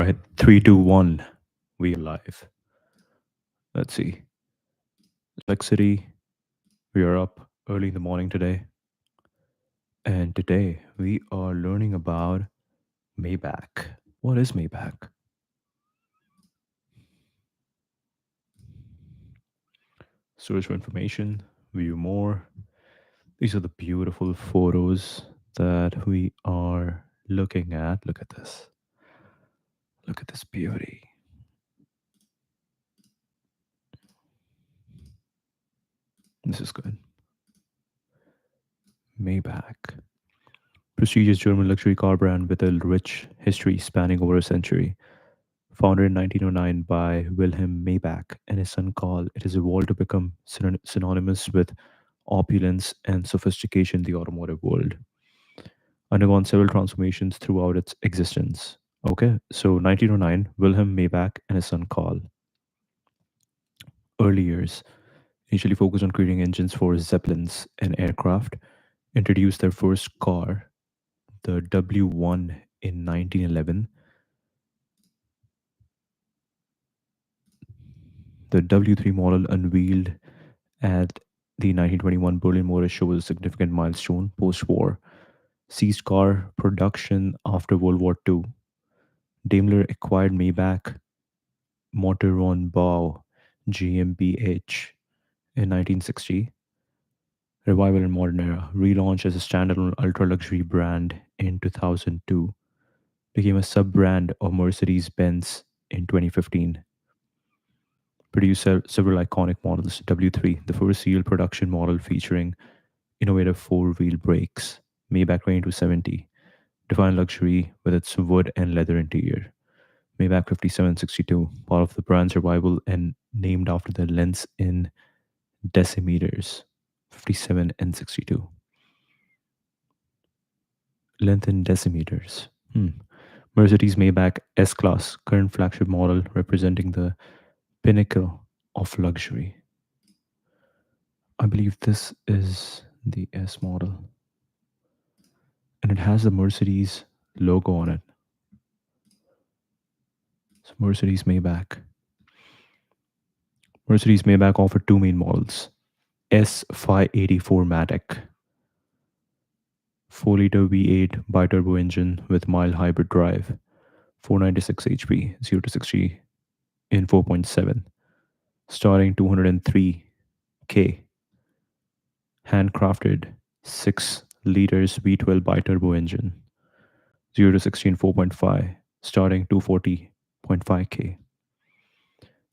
right, 3, 2, 1. We are live. Let's see. Perplexity. We are up early in the morning today. And today we are learning about Maybach. What is Maybach? Search for information, view more. These are the beautiful photos that we are looking at. Look at this. Look at this beauty. This is good. Maybach. Prestigious German luxury car brand with a rich history spanning over a century. Founded in 1909 by Wilhelm Maybach and his son Carl, it has evolved to become synonymous with opulence and sophistication in the automotive world, undergone several transformations throughout its existence. Okay, so 1909, Wilhelm Maybach and his son Carl. Early years initially focused on creating engines for zeppelins and aircraft, introduced their first car, the W1, in 1911. The W3 model unveiled at the 1921 Berlin Motor Show was a significant milestone post war. Ceased car production after World War II. Daimler acquired Maybach Motoren Bau GmbH in 1960. Revival in modern era. Relaunched as a standalone ultra luxury brand in 2002. Became a sub brand of Mercedes Benz in 2015. Produced several iconic models. W3, the first serial production model featuring innovative four-wheel brakes. Maybach 2270, defined luxury with its wood and leather interior. Maybach 5762, part of the brand's revival and named after the lengths in decimeters. 57 and 62. Length in decimeters. Mercedes Maybach S-Class, current flagship model representing the pinnacle of luxury. I believe this is the S model. And it has the Mercedes logo on it. So Mercedes Maybach. Mercedes Maybach offered two main models: S584 Matic, 4-liter V8 biturbo engine with mild hybrid drive, 496 HP, 0 to 60 in 4.7, starting 203K. Handcrafted 6 liters V12 biturbo engine, 0 to 60 in 4.5, starting 240.5K.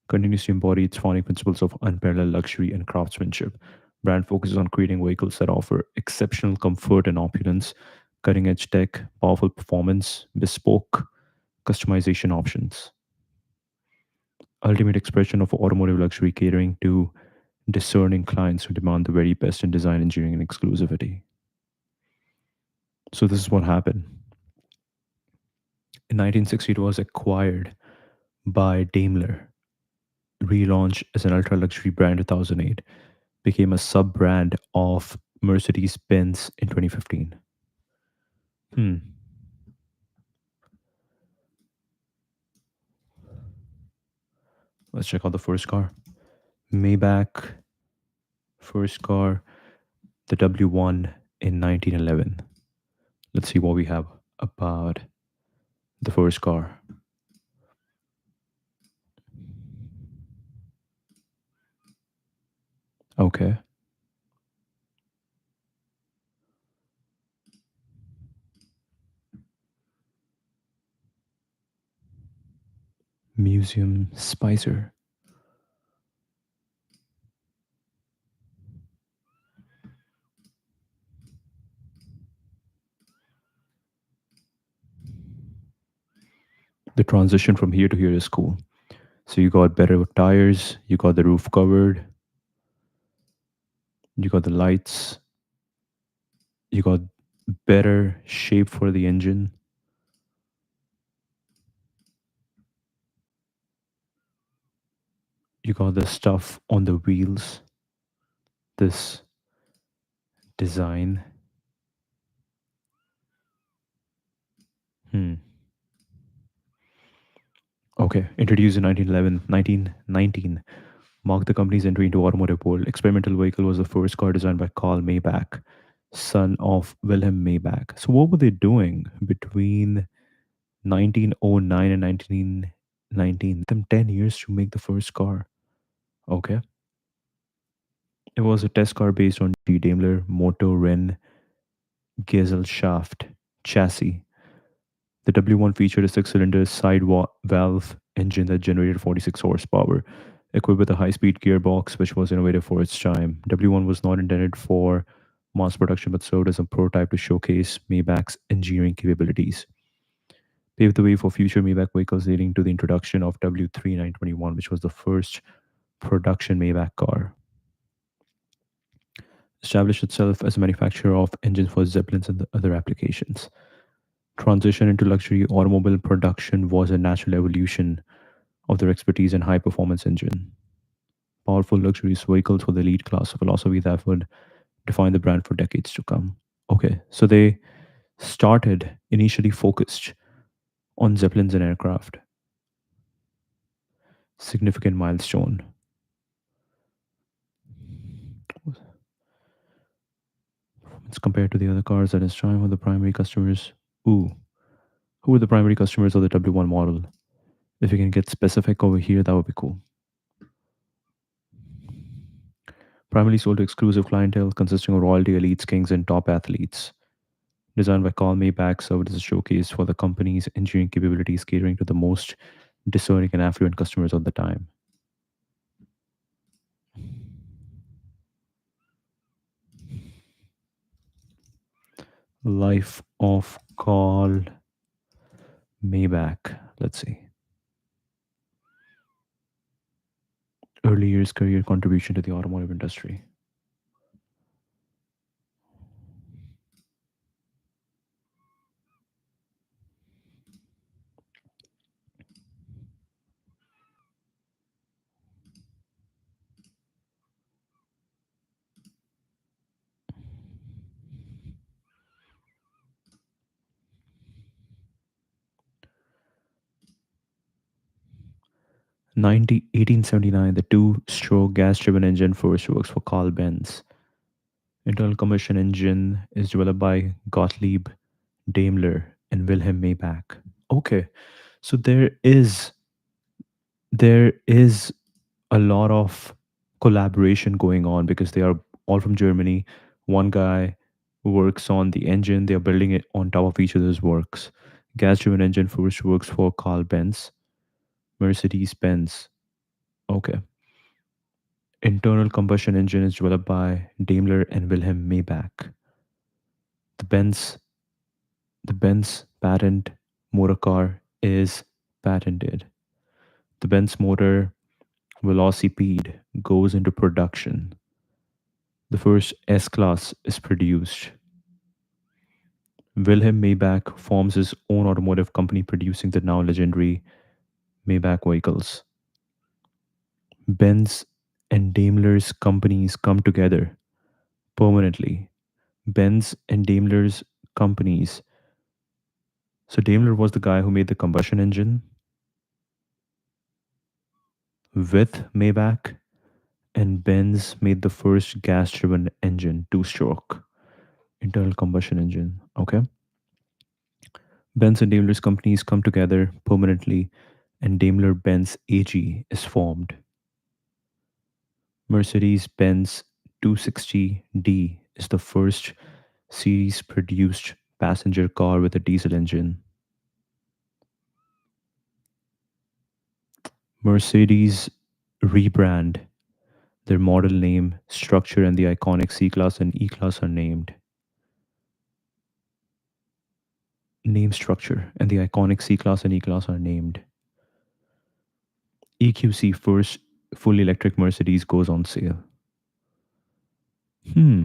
Continues to embody its founding principles of unparalleled luxury and craftsmanship. Brand focuses on creating vehicles that offer exceptional comfort and opulence, cutting edge tech, powerful performance, bespoke customization options. Ultimate expression of automotive luxury catering to discerning clients who demand the very best in design, engineering, and exclusivity. So, this is what happened. In 1960, it was acquired by Daimler, relaunched as an ultra luxury brand in 2008, became a sub brand of Mercedes Benz in 2015. Hmm. Let's check out the first car. Maybach, first car, the W1 in 1911. Let's see what we have about the first car. Okay. Museum Spicer. The transition from here to here is cool. So you got better tires, you got the roof covered, you got the lights, you got better shape for the engine. You got the stuff on the wheels, this design. Hmm. Okay, introduced in 1919 marked the company's entry into automotive world. Experimental vehicle was the first car designed by Carl Maybach, son of Wilhelm Maybach. So what were they doing between 1909 and 1919? Them 10 years to make the first car. Okay. It was a test car based on G Daimler Motor Ren Gesellschaft chassis. The W1 featured a six-cylinder side valve engine that generated 46 horsepower, equipped with a high-speed gearbox, which was innovative for its time. W1 was not intended for mass production, but served as a prototype to showcase Maybach's engineering capabilities. Paved the way for future Maybach vehicles, leading to the introduction of W3 921, which was the first production Maybach car. Established itself as a manufacturer of engines for Zeppelins and other applications. Transition into luxury automobile production was a natural evolution of their expertise in high performance engine. Powerful luxurious vehicles were the elite class of philosophy that would define the brand for decades to come. Okay, so they started initially focused on Zeppelins and aircraft. Significant milestone. It's compared to the other cars at its time were the primary customers. Ooh, who were the primary customers of the W1 model? If you can get specific over here, that would be cool. Primarily sold to exclusive clientele consisting of royalty elites, kings, and top athletes. Designed by Carl Maybach, served as a showcase for the company's engineering capabilities, catering to the most discerning and affluent customers of the time. Life of Carl Maybach. Let's see. Early years career contribution to the automotive industry. 1879, the two-stroke gas-driven engine first works for Carl Benz. Internal combustion engine is developed by Gottlieb Daimler and Wilhelm Maybach. Okay, so there is a lot of collaboration going on because they are all from Germany. One guy works on the engine, they are building it on top of each other's works. Gas driven engine first works for Carl Benz, Mercedes Benz. Okay. Internal combustion engine is developed by Daimler and Wilhelm Maybach. The Benz, the Benz patent motor car is patented. The Benz motor Velocipede goes into production. The first S Class is produced. Wilhelm Maybach forms his own automotive company producing the now legendary Maybach vehicles. Benz and Daimler's companies come together permanently. Benz and Daimler's companies. So Daimler was the guy who made the combustion engine with Maybach, and Benz made the first gas driven engine, two stroke, internal combustion engine. Okay. Benz and Daimler's companies come together permanently, and Daimler Benz AG is formed. Mercedes Benz 260D is the first series produced passenger car with a diesel engine. Mercedes rebrand their model name, structure, and the iconic C Class and E Class are named. Name structure and the iconic C Class and E Class are named. EQC first fully electric Mercedes goes on sale. Hmm.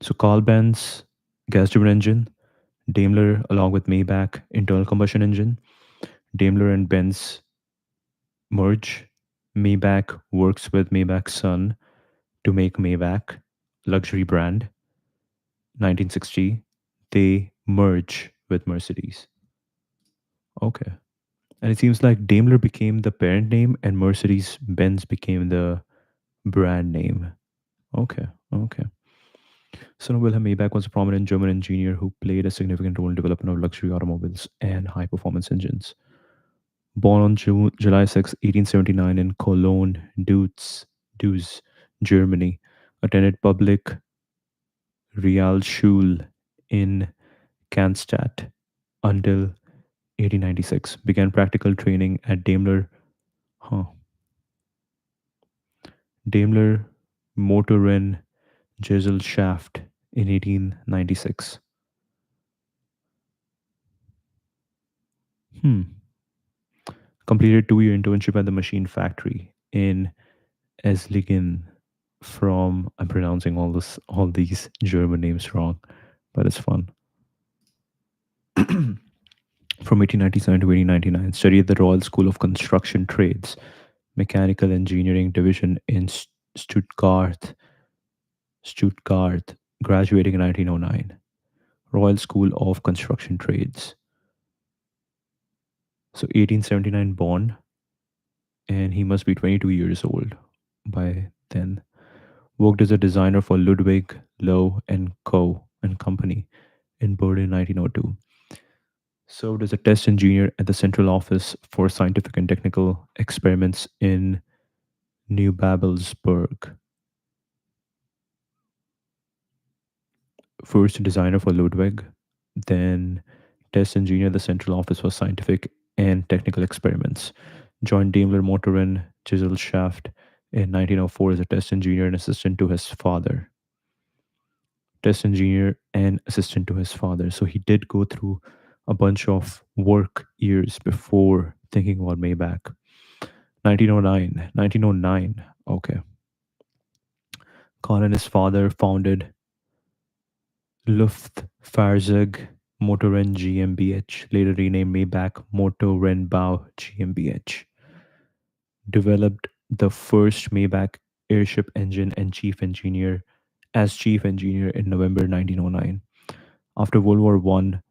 So Carl Benz gas driven engine, Daimler along with Maybach internal combustion engine. Daimler and Benz merge. Maybach works with Maybach's son to make Maybach luxury brand. 1960, they merge with Mercedes? Okay. And it seems like Daimler became the parent name and Mercedes Benz became the brand name. Okay. Okay. So now Wilhelm Maybach was a prominent German engineer who played a significant role in development of luxury automobiles and high performance engines. Born on July 6, 1879 in Cologne, Deutz, Germany, attended public Realschule in Cannstatt until 1896. Began practical training at huh, Daimler Motoren Gesellschaft in 1896. Hmm. Completed 2 year internship at the machine factory in Esslingen from I'm pronouncing all these German names wrong, but it's fun. From 1897 to 1899, studied at the Royal School of Construction Trades, Mechanical Engineering Division in Stuttgart, graduating in 1909. Royal School of Construction Trades. So 1879 born, and he must be 22 years old by then. Worked as a designer for Ludwig Lowe and Co. and Company in Berlin 1902. Served as a test engineer at the Central Office for Scientific and Technical Experiments in New Babelsberg. First designer for Ludwig, then test engineer at the Central Office for Scientific and Technical Experiments. Joined Daimler Motor in Gesellschaft in 1904 as a test engineer and assistant to his father. Test engineer and assistant to his father. So he did go through a bunch of work years before thinking about Maybach. 1909. Okay. Khan and his father founded Luftfahrzeug Motoren GmbH, later renamed Maybach Motorenbau GmbH. Developed the first Maybach airship engine and chief engineer in November 1909. After World War One,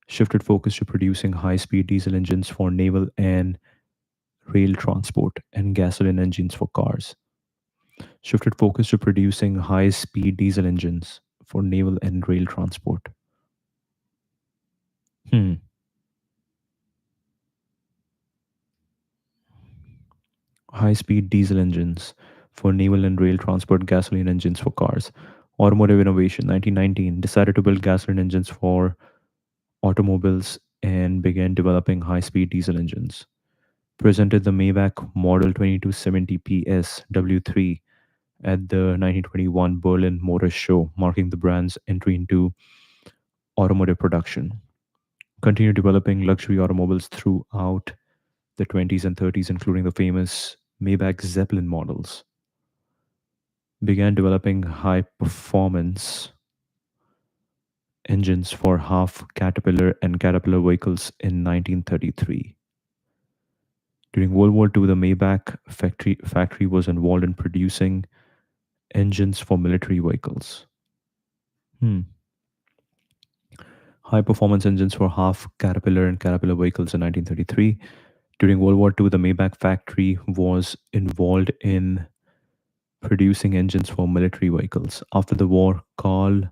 shifted focus to producing high-speed diesel engines for naval and rail transport and gasoline engines for cars. Shifted focus to producing high-speed diesel engines for naval and rail transport. Hmm. High-speed diesel engines for naval and rail transport, gasoline engines for cars. Automotive innovation, 1919, decided to build gasoline engines for automobiles and began developing high-speed diesel engines. Presented the Maybach Model 2270 PS W3 at the 1921 Berlin Motor Show, marking the brand's entry into automotive production. Continued developing luxury automobiles throughout the 20s and 30s, including the famous Maybach Zeppelin models. Began developing high performance engines for half Caterpillar and Caterpillar vehicles in 1933. During World War II, the Maybach factory was involved in producing engines for military vehicles. Hmm. High performance engines for half Caterpillar and Caterpillar vehicles in 1933. During World War II, the Maybach factory was involved in producing engines for military vehicles. After the war, Carl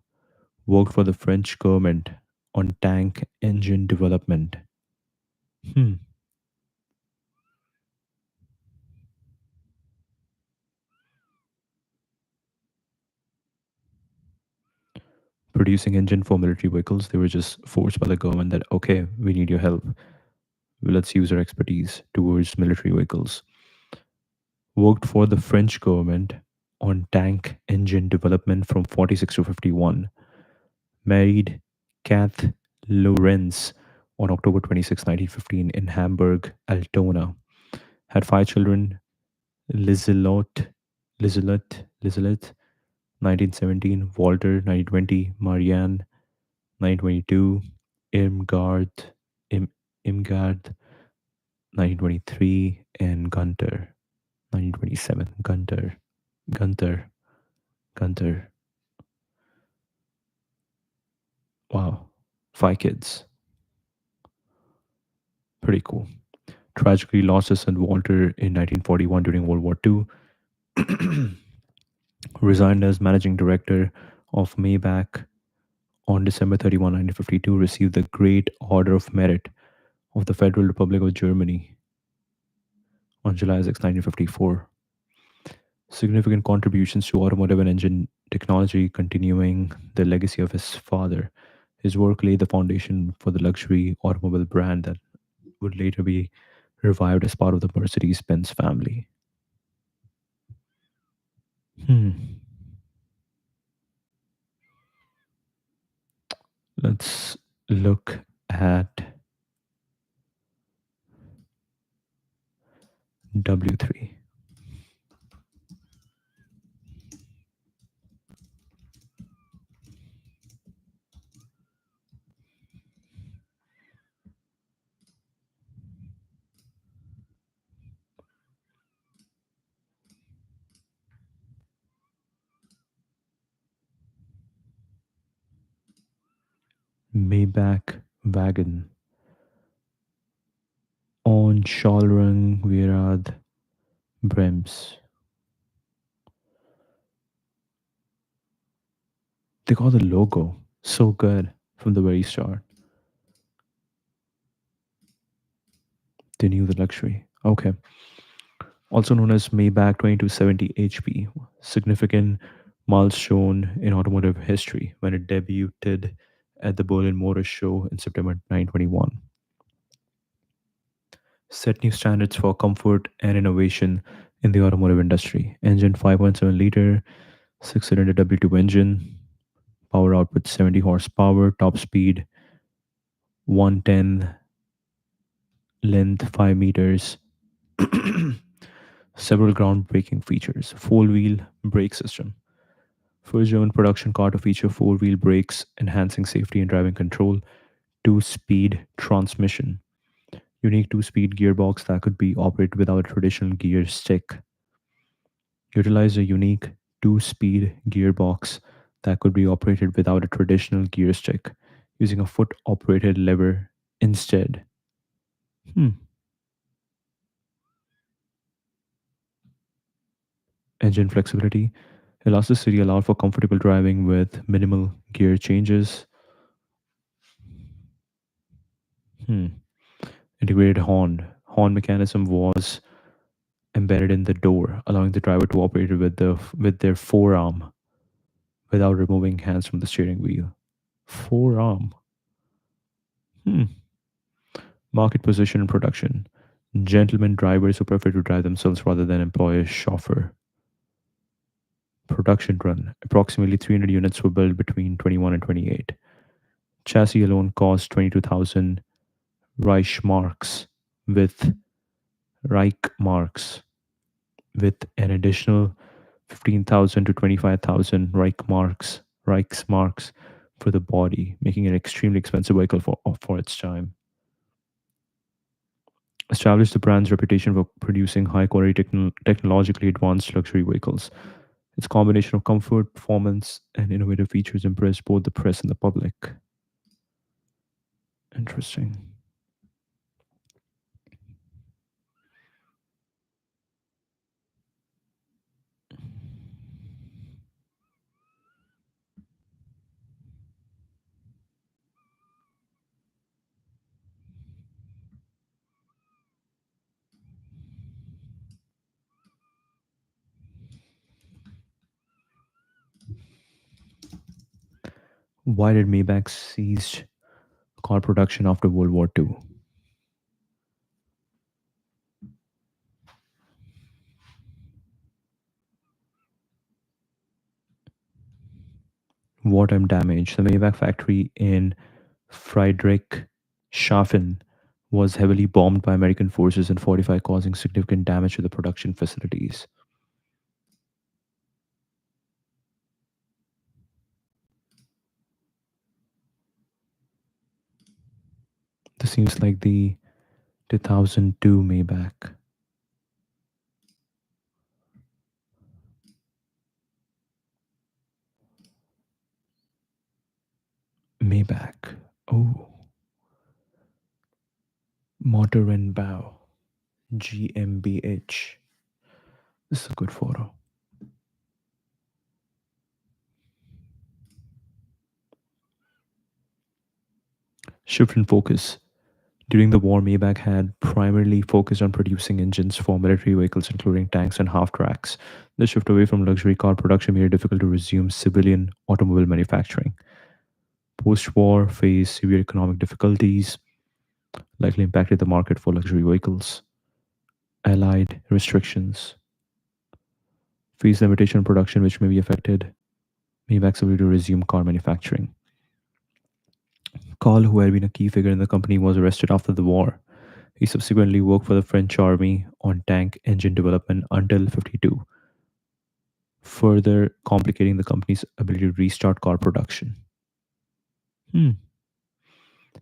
worked for the French government on tank engine development. Hmm. Producing engine for military vehicles, they were just forced by the government that, okay, we need your help. Let's use our expertise towards military vehicles. Worked for the French government on tank engine development from 46 to 51. Married Kath Lorenz on October 26, 1915 in Hamburg, Altona. Had 5 children, Lizelot, Lizelot, 1917, Walter, 1920, Marianne, 1922, Irmgard, Imgard, 1923, and Gunter, 1927. Gunter, Gunter. Wow. 5 kids. Pretty cool. Tragically lost his son Walter in 1941 during World War II. Resigned as managing director of Maybach on December 31, 1952. Received the Great Order of Merit of the Federal Republic of Germany on July 6, 1954. Significant contributions to automotive and engine technology, continuing the legacy of his father. His work laid the foundation for the luxury automobile brand that would later be revived as part of the Mercedes Benz family. Hmm. Let's look at W3. Maybach wagon on Schalrung Virad Brems. They got the logo so good from the very start. They knew the luxury. Okay. Also known as Maybach 2270 HP, significant milestone in automotive history when it debuted at the Berlin Motor Show in September 921. Set new standards for comfort and innovation in the automotive industry. Engine 5.7 liter, 6-cylinder W2 engine, power output 70 horsepower, top speed 110, length 5 meters, several groundbreaking features. Four-wheel brake system. First German production car to feature four-wheel brakes, enhancing safety and driving control. Two-speed transmission. Unique two-speed gearbox that could be operated without a traditional gear stick. Utilized a unique two-speed gearbox that could be operated without a traditional gear stick, using a foot-operated lever instead. Hmm. Engine flexibility. Elasticity allowed for comfortable driving with minimal gear changes. Hmm. Integrated horn. Horn mechanism was embedded in the door, allowing the driver to operate it with their forearm without removing hands from the steering wheel. Forearm. Hmm. Market position and production. Gentlemen drivers who prefer to drive themselves rather than employ a chauffeur. Production run. Approximately 300 units were built between 21 and 28. Chassis alone cost 22,000 Reichsmarks with Reichmarks with an additional 15,000 to 25,000 Reichsmarks for the body, making it an extremely expensive vehicle for its time. Established the brand's reputation for producing high quality technologically advanced luxury vehicles. Its combination of comfort, performance, and innovative features impressed both the press and the public. Interesting. Why did Maybach cease car production after World War II? Wartime damage. The Maybach factory in Friedrichshafen was heavily bombed by American forces in 45, causing significant damage to the production facilities. This seems like the 2002 Maybach. Maybach. Oh, Motor and Bow, GmbH. This is a good photo. Shift in focus. During the war, Maybach had primarily focused on producing engines for military vehicles, including tanks and half tracks. The shift away from luxury car production made it difficult to resume civilian automobile manufacturing. Post war faced severe economic difficulties, likely impacted the market for luxury vehicles. Allied restrictions faced limitation on production, which may be affected Maybach's ability to resume car manufacturing. Carl, who had been a key figure in the company, was arrested after the war. He subsequently worked for the French army on tank engine development until 52, further complicating the company's ability to restart car production. Hmm.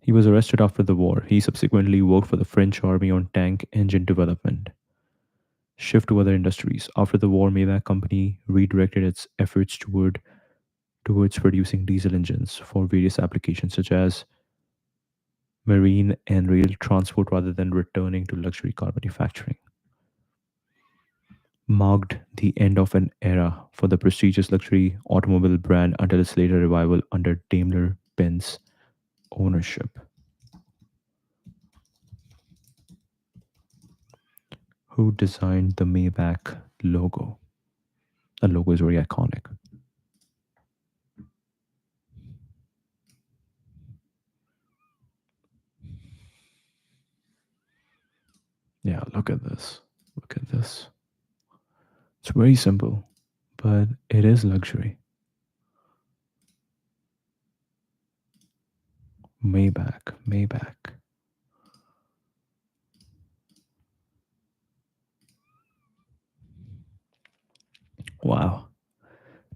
He was arrested after the war. He subsequently worked for the French army on tank engine development. Shift to other industries. After the war, Maybach company redirected its efforts towards producing diesel engines for various applications such as marine and rail transport rather than returning to luxury car manufacturing. Marked the end of an era for the prestigious luxury automobile brand until its later revival under Daimler Benz ownership. Who designed the Maybach logo? That logo is very iconic. Yeah, look at this. Look at this. It's very simple, but it is luxury. Maybach, Maybach. Wow.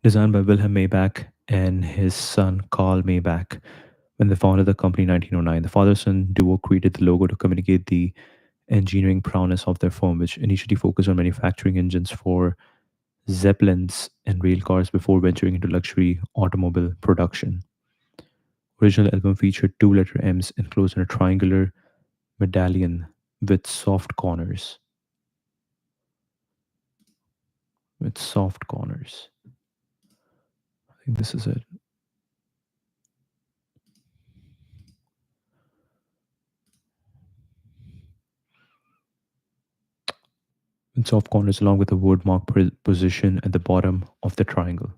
Designed by Wilhelm Maybach and his son Carl Maybach when they founded the company in 1909. The father son duo created the logo to communicate the engineering prowess of their firm, which initially focused on manufacturing engines for zeppelins and rail cars before venturing into luxury automobile production. Original album featured two letter M's enclosed in a triangular medallion with soft corners. With soft corners. I think this is it. With soft corners along with a word mark position at the bottom of the triangle.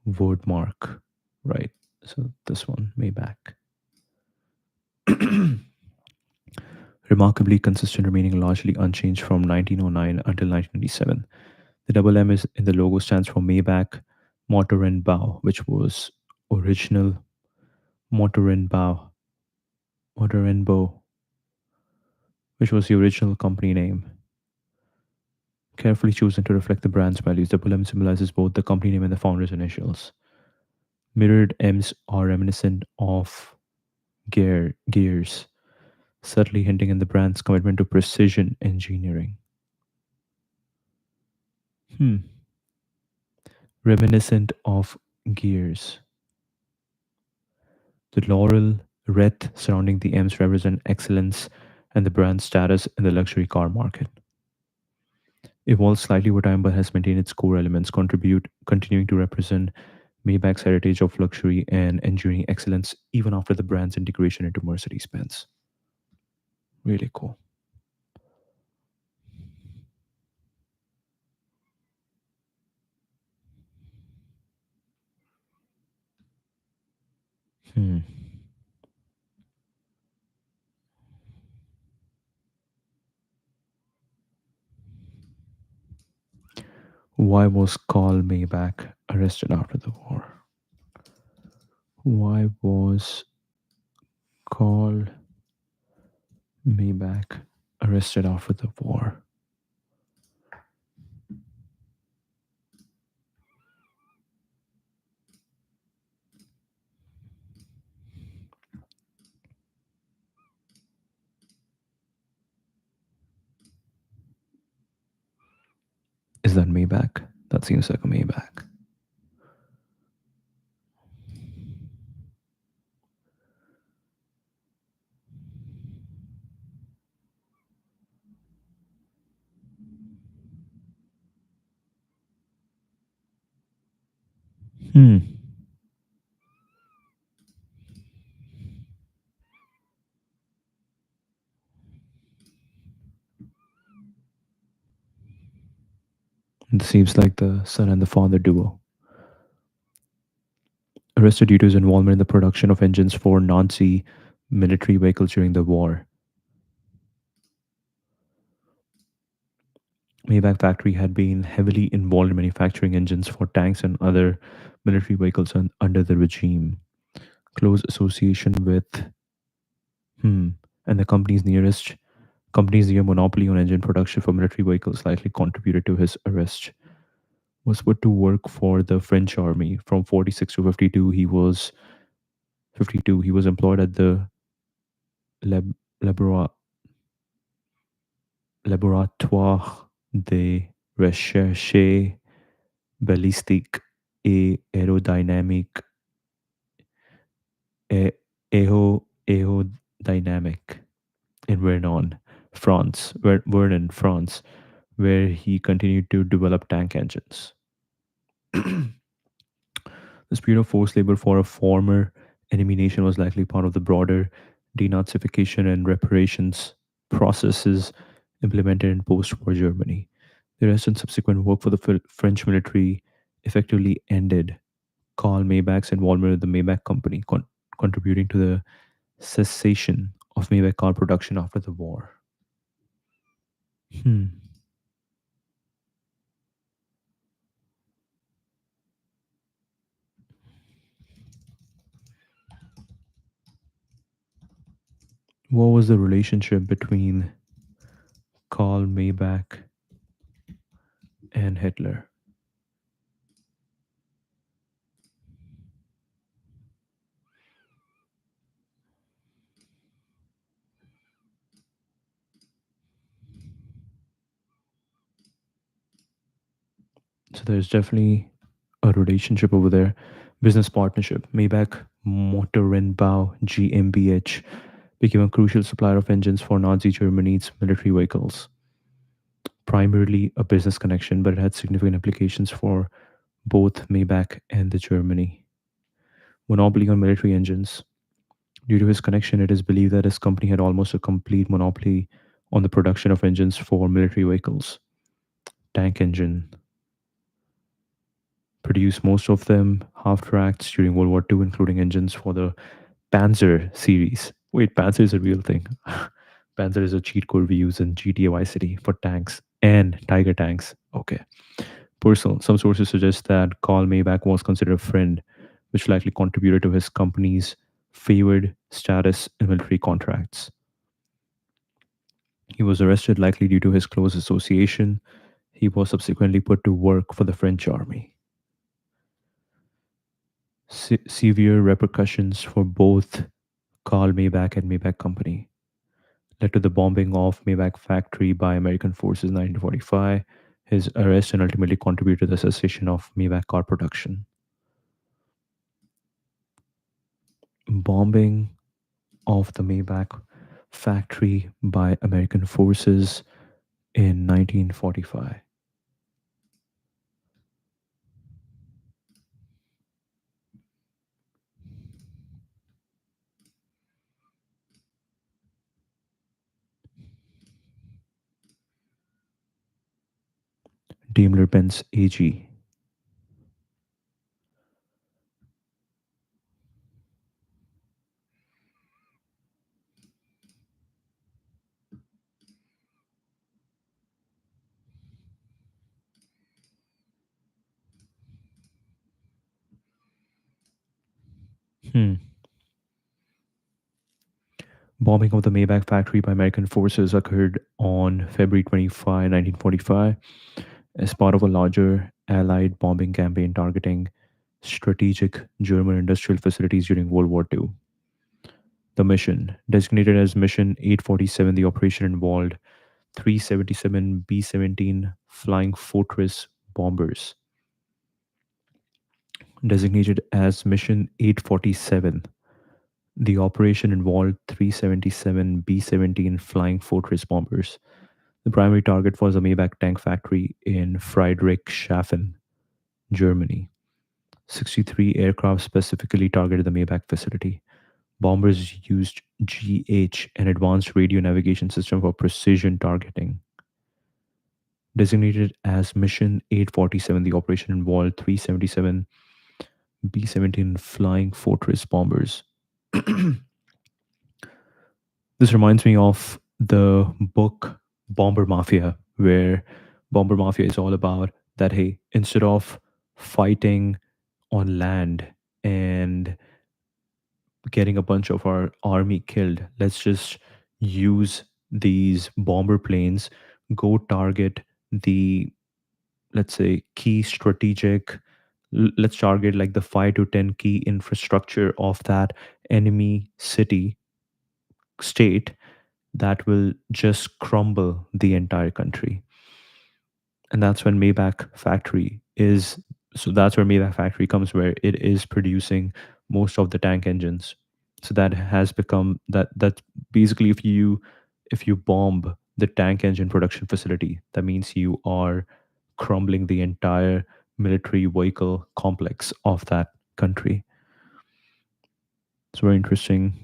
Word mark. Right. So this one, Maybach. Remarkably consistent, remaining largely unchanged from 1909 until 1997. The double M is in the logo stands for Maybach Motor and Bow, which was original Motor and Bow, Motor and Bow, which was the original company name. Carefully chosen to reflect the brand's values, the double M symbolizes both the company name and the founder's initials. Mirrored M's are reminiscent of gears, subtly hinting at the brand's commitment to precision engineering. Hmm. Reminiscent of gears. The laurel wreath surrounding the M's represent excellence and the brand's status in the luxury car market. Evolved slightly over time but has maintained its core elements, continuing to represent Maybach's heritage of luxury and engineering excellence even after the brand's integration into Mercedes-Benz. Really cool. Hmm. Why was Carl Maybach arrested after the war? Why was Carl Maybach arrested after the war? Is that Maybach? That seems like a Maybach. Hmm. It seems like the son and the father duo. Arrested due to his involvement in the production of engines for Nazi military vehicles during the war. Maybach factory had been heavily involved in manufacturing engines for tanks and other military vehicles under the regime. Close association with hmm, and the company's near monopoly on engine production for military vehicles likely contributed to his arrest. Was put to work for the French army from 46 to 52. 52. He was employed at the Lab, Labora- Laboratoire de Recherche Balistique et Aerodynamique a- aerodynamic in Vernon, France, where he continued to develop tank engines. This period of forced labor for a former enemy nation was likely part of the broader denazification and reparations processes implemented in post-war Germany. The rest and subsequent work for the French military effectively ended Karl Maybach's involvement with the Maybach Company, contributing to the cessation of Maybach car production after the war. Hmm. What was the relationship between Karl Maybach and Hitler? So there's definitely a relationship over there. Business partnership. Maybach Motorenbau GmbH became a crucial supplier of engines for Nazi Germany's military vehicles. Primarily a business connection, but it had significant implications for both Maybach and the Germany. Monopoly on military engines. Due to his connection, it is believed that his company had almost a complete monopoly on the production of engines for military vehicles. Tank engine produced most of them half tracks during World War II, including engines for the Panzer series. Wait, Panzer is a real thing. Panzer is a cheat code we use in GTA Vice City for tanks and Tiger tanks. Okay. Personal. Some sources suggest that Karl Maybach was considered a friend, which likely contributed to his company's favored status in military contracts. He was arrested likely due to his close association. He was subsequently put to work for the French army. Severe repercussions for both Karl Maybach and Maybach Company led to the bombing of Maybach factory by American forces in 1945. His arrest and ultimately contributed to the cessation of Maybach car production. Bombing of the Maybach factory by American forces in 1945. Daimler-Benz AG. Hmm. Bombing of the Maybach factory by American forces occurred on February 25, 1945, as part of a larger Allied bombing campaign targeting strategic German industrial facilities during World War II. The mission, designated as Mission 847, the operation involved 377 B 17 Flying Fortress bombers. Designated as Mission 847, the operation involved 377 B 17 Flying Fortress bombers. The primary target was a Maybach tank factory in Friedrichshafen, Germany. 63 aircraft specifically targeted the Maybach facility. Bombers used GH, an advanced radio navigation system for precision targeting. Designated as Mission 847, the operation involved 377 B 17 Flying Fortress bombers. This reminds me of the book Bomber Mafia, where Bomber Mafia is all about that hey, instead of fighting on land and getting a bunch of our army killed, let's just use these bomber planes, go target the, let's say, key strategic, let's target like the 5 to 10 key infrastructure of that enemy city state that will just crumble the entire country. And that's when Maybach factory is, so that's where Maybach factory comes, where it is producing most of the tank engines. So that has become that basically, if you bomb the tank engine production facility, that means you are crumbling the entire military vehicle complex of that country. It's very interesting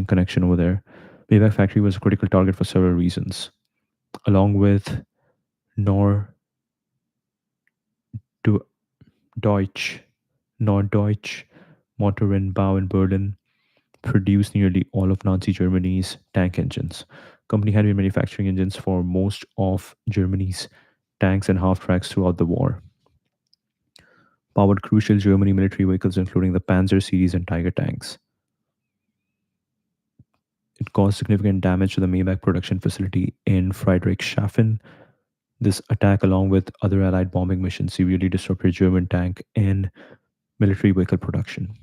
connection over there. Maybach factory was a critical target for several reasons, along with Nor Du- Deutsch, Norddeutsch Motorenbau in Berlin produced nearly all of Nazi Germany's tank engines. Company had been manufacturing engines for most of Germany's tanks and half tracks throughout the war. Powered crucial Germany military vehicles, including the Panzer series and Tiger tanks. It caused significant damage to the Maybach production facility in Friedrichshafen. This attack, along with other Allied bombing missions, severely disrupted German tank and military vehicle production.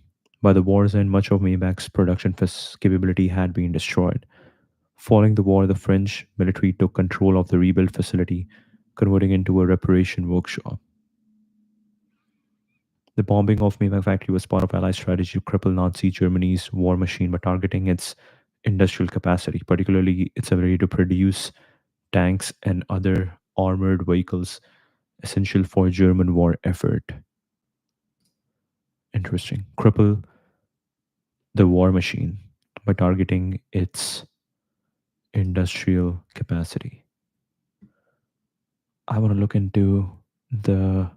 By the war's end, much of Maybach's production capability had been destroyed. Following the war, the French military took control of the rebuilt facility, converting it into a reparation workshop. The bombing of Maybach factory was part of Allied strategy to cripple Nazi Germany's war machine by targeting its industrial capacity, particularly its ability to produce tanks and other armored vehicles essential for German war effort. Interesting. Cripple the war machine by targeting its industrial capacity. I want to look into the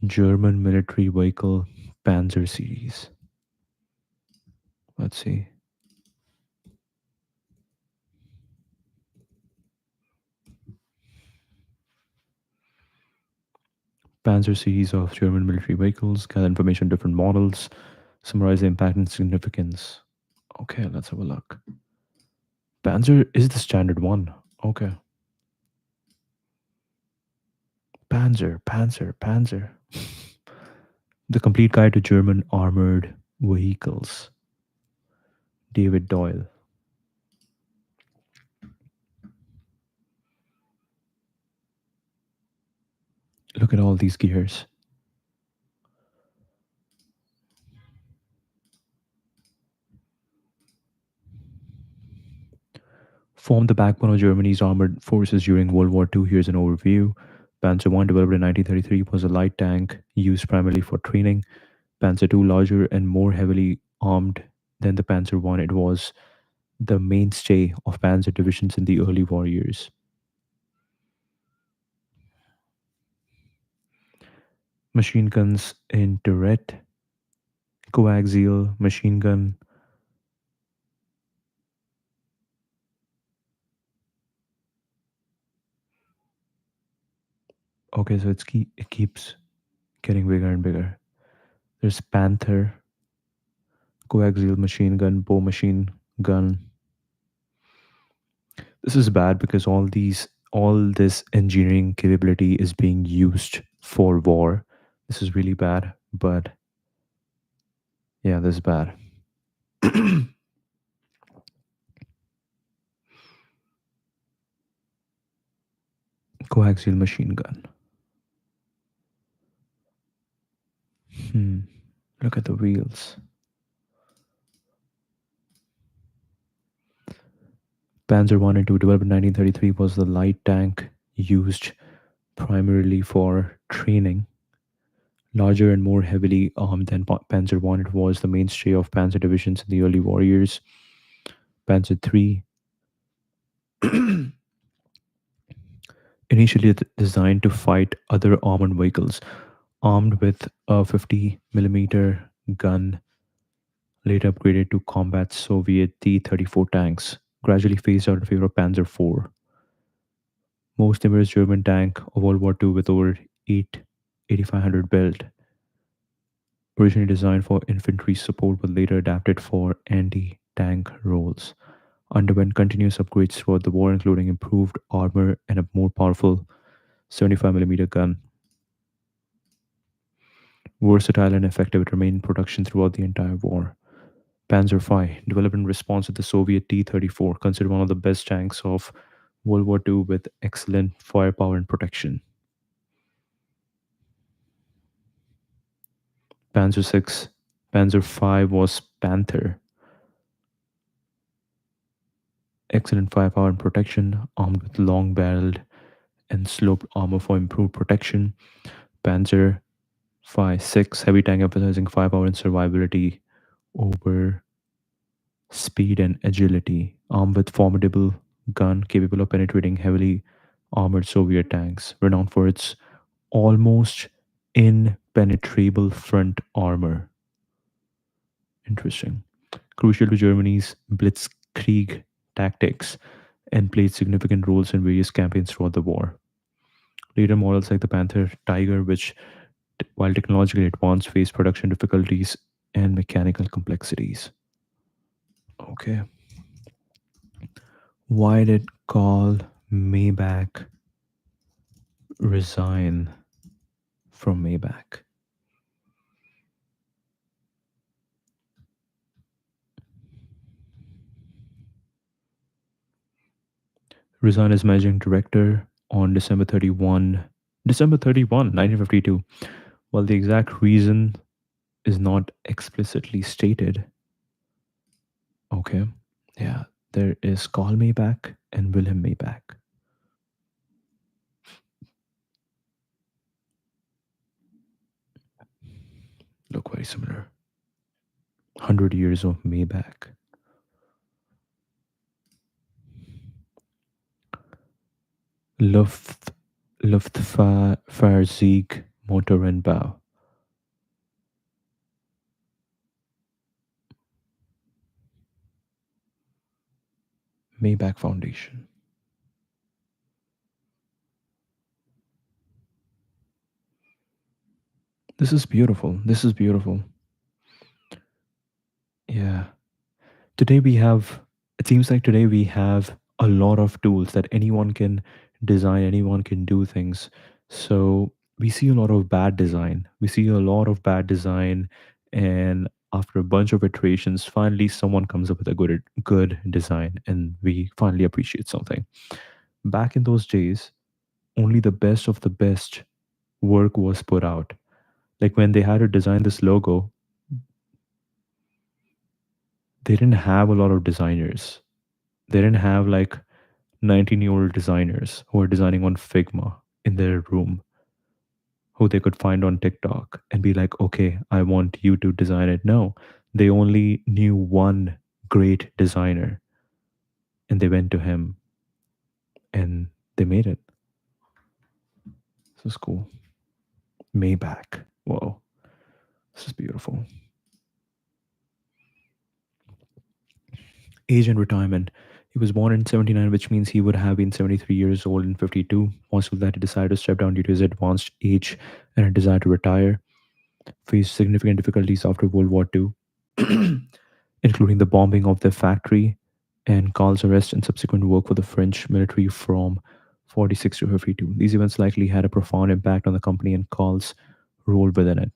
German military vehicle Panzer series. Let's see. Panzer series of German military vehicles, gather information on different models, summarize the impact and significance. Okay, let's have a look. Panzer is the standard one. Okay. Panzer. The complete guide to German armored vehicles. David Doyle. Look at all these gears. Formed the backbone of Germany's armored forces during World War II. Here's an overview. Panzer I, developed in 1933, was a light tank used primarily for training. Panzer II, larger and more heavily armed than the Panzer I, it was the mainstay of panzer divisions in the early war years. Machine guns in turret, coaxial machine gun. Okay, so it keeps getting bigger and bigger. There's Panther, coaxial machine gun, bow machine gun. This is bad because all this engineering capability is being used for war. This is really bad, but yeah, this is bad. Coaxial machine gun. Hmm. Look at the wheels. Panzer I and II, developed in 1933, was the light tank used primarily for training. Larger and more heavily armed than Panzer I, it was the mainstay of Panzer divisions in the early war years. Panzer III, initially designed to fight other armored vehicles, armed with a 50 millimeter gun, later upgraded to combat Soviet T-34 tanks, gradually phased out in favor of Panzer IV, most famous German tank of World War II with over 8,500 built, originally designed for infantry support but later adapted for anti-tank roles. Underwent continuous upgrades throughout the war, including improved armor and a more powerful 75 millimeter gun. Versatile and effective, it remained in production throughout the entire war. Panzer V, developed in response to the Soviet T-34, considered one of the best tanks of World War II with excellent firepower and protection. Panzer VI, Panzer V was Panther, excellent firepower and protection, armed with long-barreled and sloped armor for improved protection. Panzer V, 6, heavy tank emphasizing firepower and survivability over speed and agility, armed with formidable gun capable of penetrating heavily armored Soviet tanks, renowned for its almost impenetrable front armor. Interesting. Crucial to Germany's blitzkrieg tactics and played significant roles in various campaigns throughout the war. Later models like the Panther Tiger, which, while technologically advanced, faced production difficulties and mechanical complexities. Okay. Why did Carl Maybach resign from Maybach? Resigned as managing director on December 31, 1952. While the exact reason is not explicitly stated, okay, yeah, there is Carl Maybach and Wilhelm Maybach. Look very similar. 100 years of Maybach. Luft, Luftfahrzeug Motorenbau. Maybach Foundation. This is beautiful. This is beautiful. Yeah. Today we have, it seems like today we have a lot of tools that anyone can design, anyone can do things. So we see a lot of bad design. We see a lot of bad design, and after a bunch of iterations, finally someone comes up with a good design, and we finally appreciate something. Back in those days, only the best of the best work was put out. Like when they had to design this logo, they didn't have a lot of designers. They didn't have like 19-year-old designers who are designing on Figma in their room, who they could find on TikTok and be like, okay, I want you to design it. No, they only knew one great designer and they went to him and they made it. This is cool. Maybach. Whoa, this is beautiful. Age and retirement. He was born in 79, which means he would have been 73 years old in 52. Also, that he decided to step down due to his advanced age and a desire to retire. Faced significant difficulties after World War II, including the bombing of their factory and Karl's arrest and subsequent work for the French military from 46 to 52. These events likely had a profound impact on the company and Karl's role within it.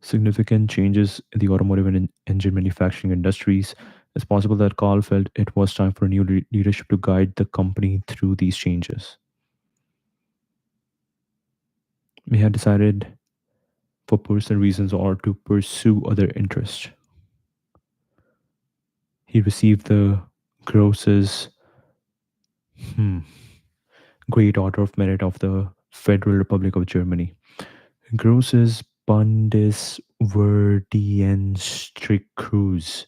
Significant changes in the automotive and engine manufacturing industries. It's possible that Karl felt it was time for a new leadership to guide the company through these changes. He had decided for personal reasons or to pursue other interests. He received the Gross's hmm, Great Order of Merit of the Federal Republic of Germany. Grosses Bundesverdienstkreuz,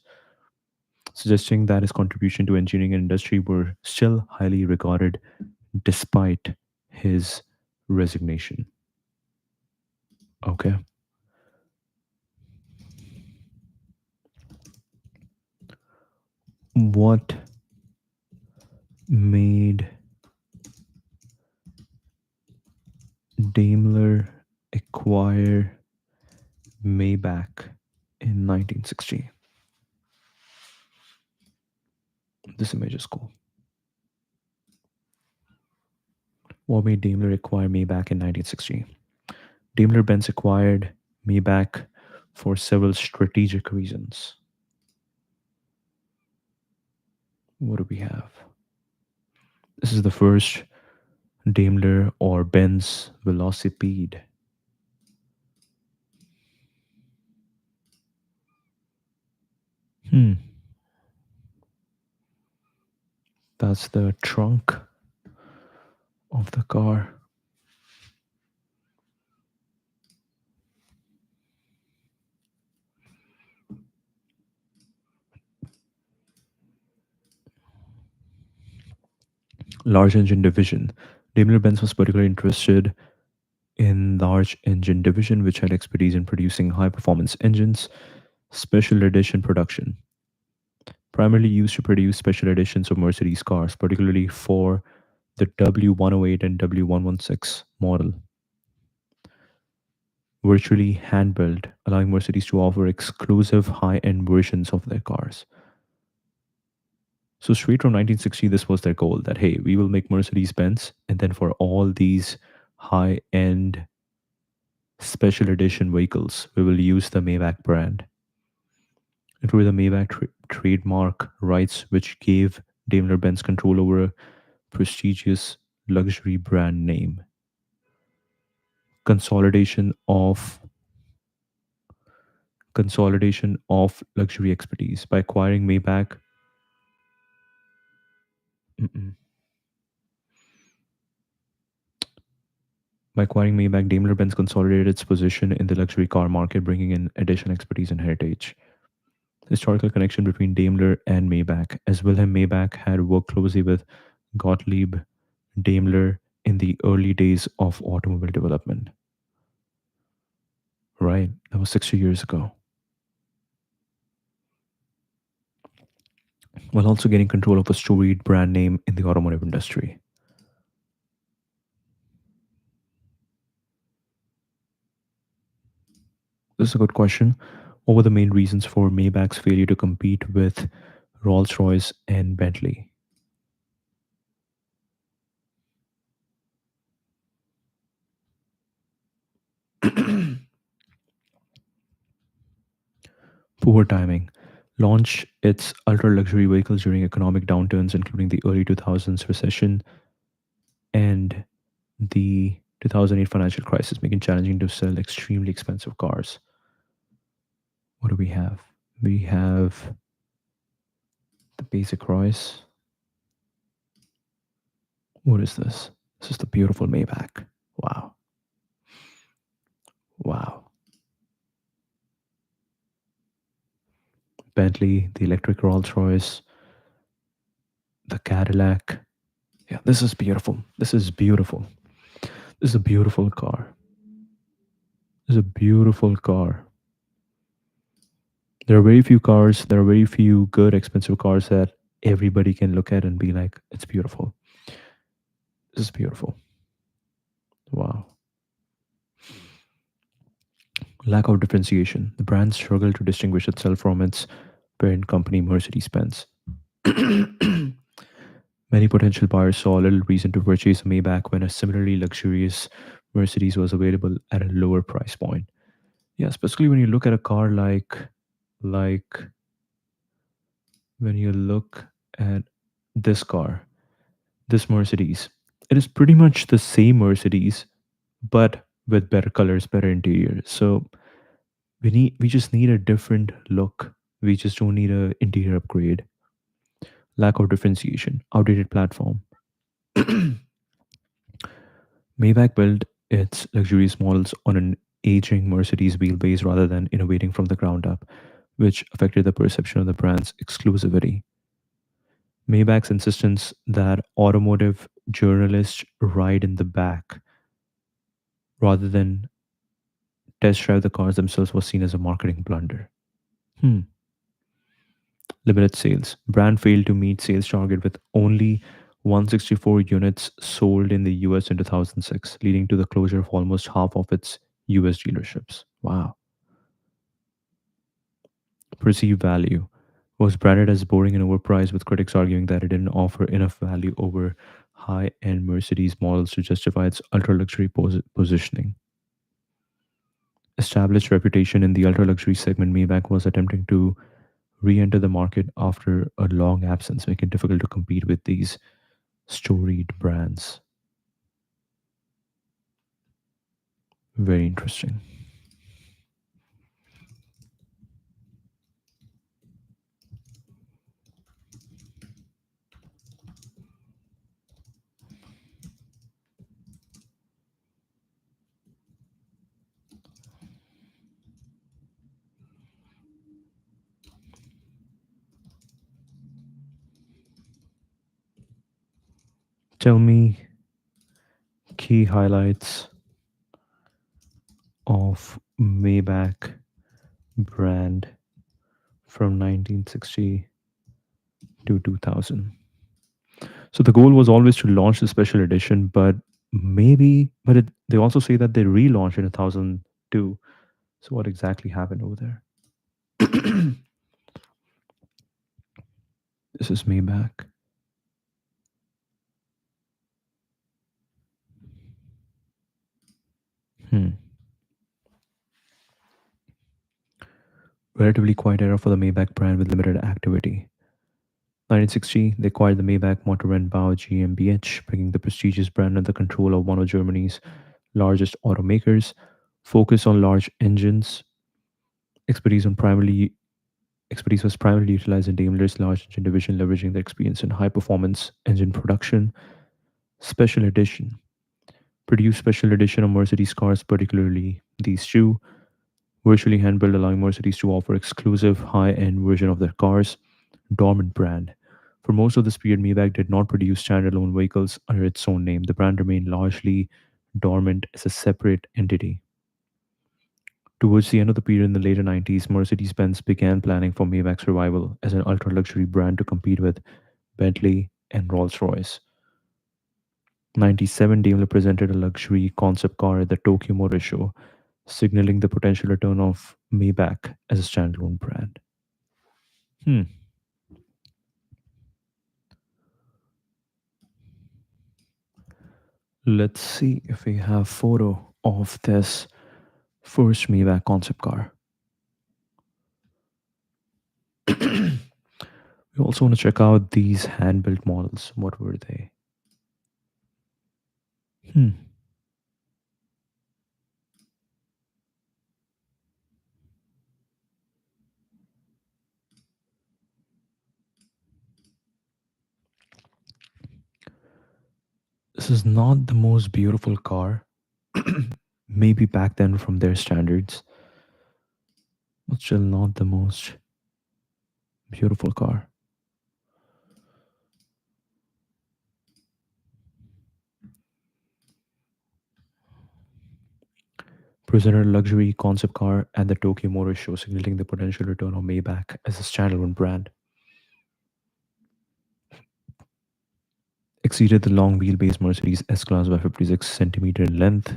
suggesting that his contribution to engineering and industry were still highly regarded despite his resignation. Okay. What made Daimler acquire Maybach in 1960? This image is cool. What made Daimler acquire Maybach in 1960? Daimler Benz acquired Maybach for several strategic reasons. What do we have? This is the first Daimler or Benz Velocipede. Hmm, that's the trunk of the car. Large engine division. Daimler Benz was particularly interested in large engine division, which had expertise in producing high performance engines, special edition production, primarily used to produce special editions of Mercedes cars, particularly for the W108 and W116 model, virtually hand built, allowing Mercedes to offer exclusive high end versions of their cars. So, straight from 1960, this was their goal that, hey, we will make Mercedes Benz, and then for all these high end special edition vehicles, we will use the Maybach brand. It were the Maybach trademark rights which gave Daimler Benz control over a prestigious luxury brand name. Consolidation of luxury expertise by acquiring Maybach. Mm-mm. By acquiring Maybach, Daimler-Benz consolidated its position in the luxury car market, bringing in additional expertise and heritage. Historical connection between Daimler and Maybach, as Wilhelm Maybach had worked closely with Gottlieb Daimler in the early days of automobile development. Right, that was 60 years ago. While also getting control of a storied brand name in the automotive industry. This is a good question. What were the main reasons for Maybach's failure to compete with Rolls Royce and Bentley? Poor timing. Launched its ultra luxury vehicles during economic downturns, including the early 2000s recession and the 2008 financial crisis, making it challenging to sell extremely expensive cars. What do we have? We have the basic Royce. What is this? This is the beautiful Maybach. Wow. Wow. Bentley, the electric Rolls Royce, the Cadillac. Yeah, this is beautiful. This is beautiful. This is a beautiful car. This is a beautiful car. There are very few cars, there are very few good, expensive cars that everybody can look at and be like, it's beautiful. This is beautiful. Wow. Lack of differentiation. The brand struggled to distinguish itself from its parent company, Mercedes Benz. Many potential buyers saw little reason to purchase a Maybach when a similarly luxurious Mercedes was available at a lower price point. Yeah, especially when you look at a car like when you look at this car, this Mercedes. It is pretty much the same Mercedes, but with better colors, better interior. So we just need a different look. We just don't need a interior upgrade. Lack of differentiation, outdated platform. Maybach built its luxurious models on an aging Mercedes wheelbase rather than innovating from the ground up, which affected the perception of the brand's exclusivity. Maybach's insistence that automotive journalists ride in the back rather than test drive the cars themselves was seen as a marketing blunder. Hmm. Limited sales. Brand failed to meet sales target with only 164 units sold in the US in 2006, leading to the closure of almost half of its US dealerships. Wow. Perceived value was branded as boring and overpriced, with critics arguing that it didn't offer enough value over high end Mercedes models to justify its ultra luxury positioning. Established reputation in the ultra luxury segment, Maybach was attempting to re enter the market after a long absence, making it difficult to compete with these storied brands. Very interesting. Tell me key highlights of Maybach brand from 1960 to 2000. So the goal was always to launch the special edition, they also say that they relaunched in 2002. So what exactly happened over there? This is Maybach. Hmm. Relatively quiet era for the Maybach brand with limited activity. 1960, they acquired the Maybach Motorenbau GmbH, bringing the prestigious brand under the control of one of Germany's largest automakers. Focus on large engines. Expertise on primarily Expertise was primarily utilized in Daimler's large engine division, leveraging their experience in high performance engine production. Special edition. Produced special edition of Mercedes cars, particularly these two. Virtually hand built, allowing Mercedes to offer exclusive high end version of their cars. Dormant brand. For most of this period, Maybach did not produce standalone vehicles under its own name. The brand remained largely dormant as a separate entity. Towards the end of the period in the later 90s, Mercedes Benz began planning for Maybach's revival as an ultra luxury brand to compete with Bentley and Rolls Royce. 97, Daimler presented a luxury concept car at the Tokyo Motor Show, signaling the potential return of Maybach as a standalone brand. Hmm. Let's see if we have photo of this first Maybach concept car. We also want to check out these hand-built models. What were they? Hmm. This is not the most beautiful car, maybe back then from their standards, but still not the most beautiful car. Presented a luxury concept car at the Tokyo Motor Show, signaling the potential return of Maybach as a standalone brand. Exceeded the long wheelbase Mercedes S-Class by 56 centimeter in length,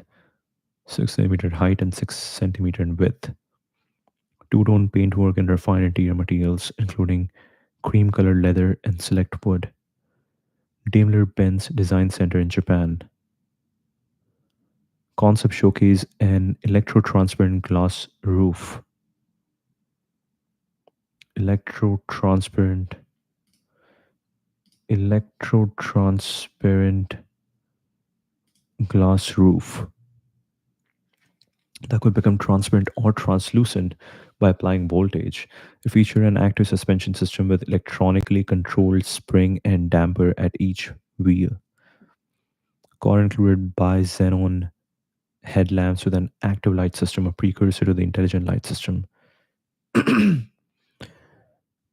6 centimeter in height, and 6 centimeter in width. Two-tone paintwork and refined interior materials, including cream-colored leather and select wood. Daimler-Benz Design Center in Japan. Concept showcase an electro-transparent glass roof. Electro-transparent, electro-transparent glass roof that could become transparent or translucent by applying voltage. It featured an active suspension system with electronically controlled spring and damper at each wheel. Car included bi-xenon headlamps with an active light system, a precursor to the intelligent light system.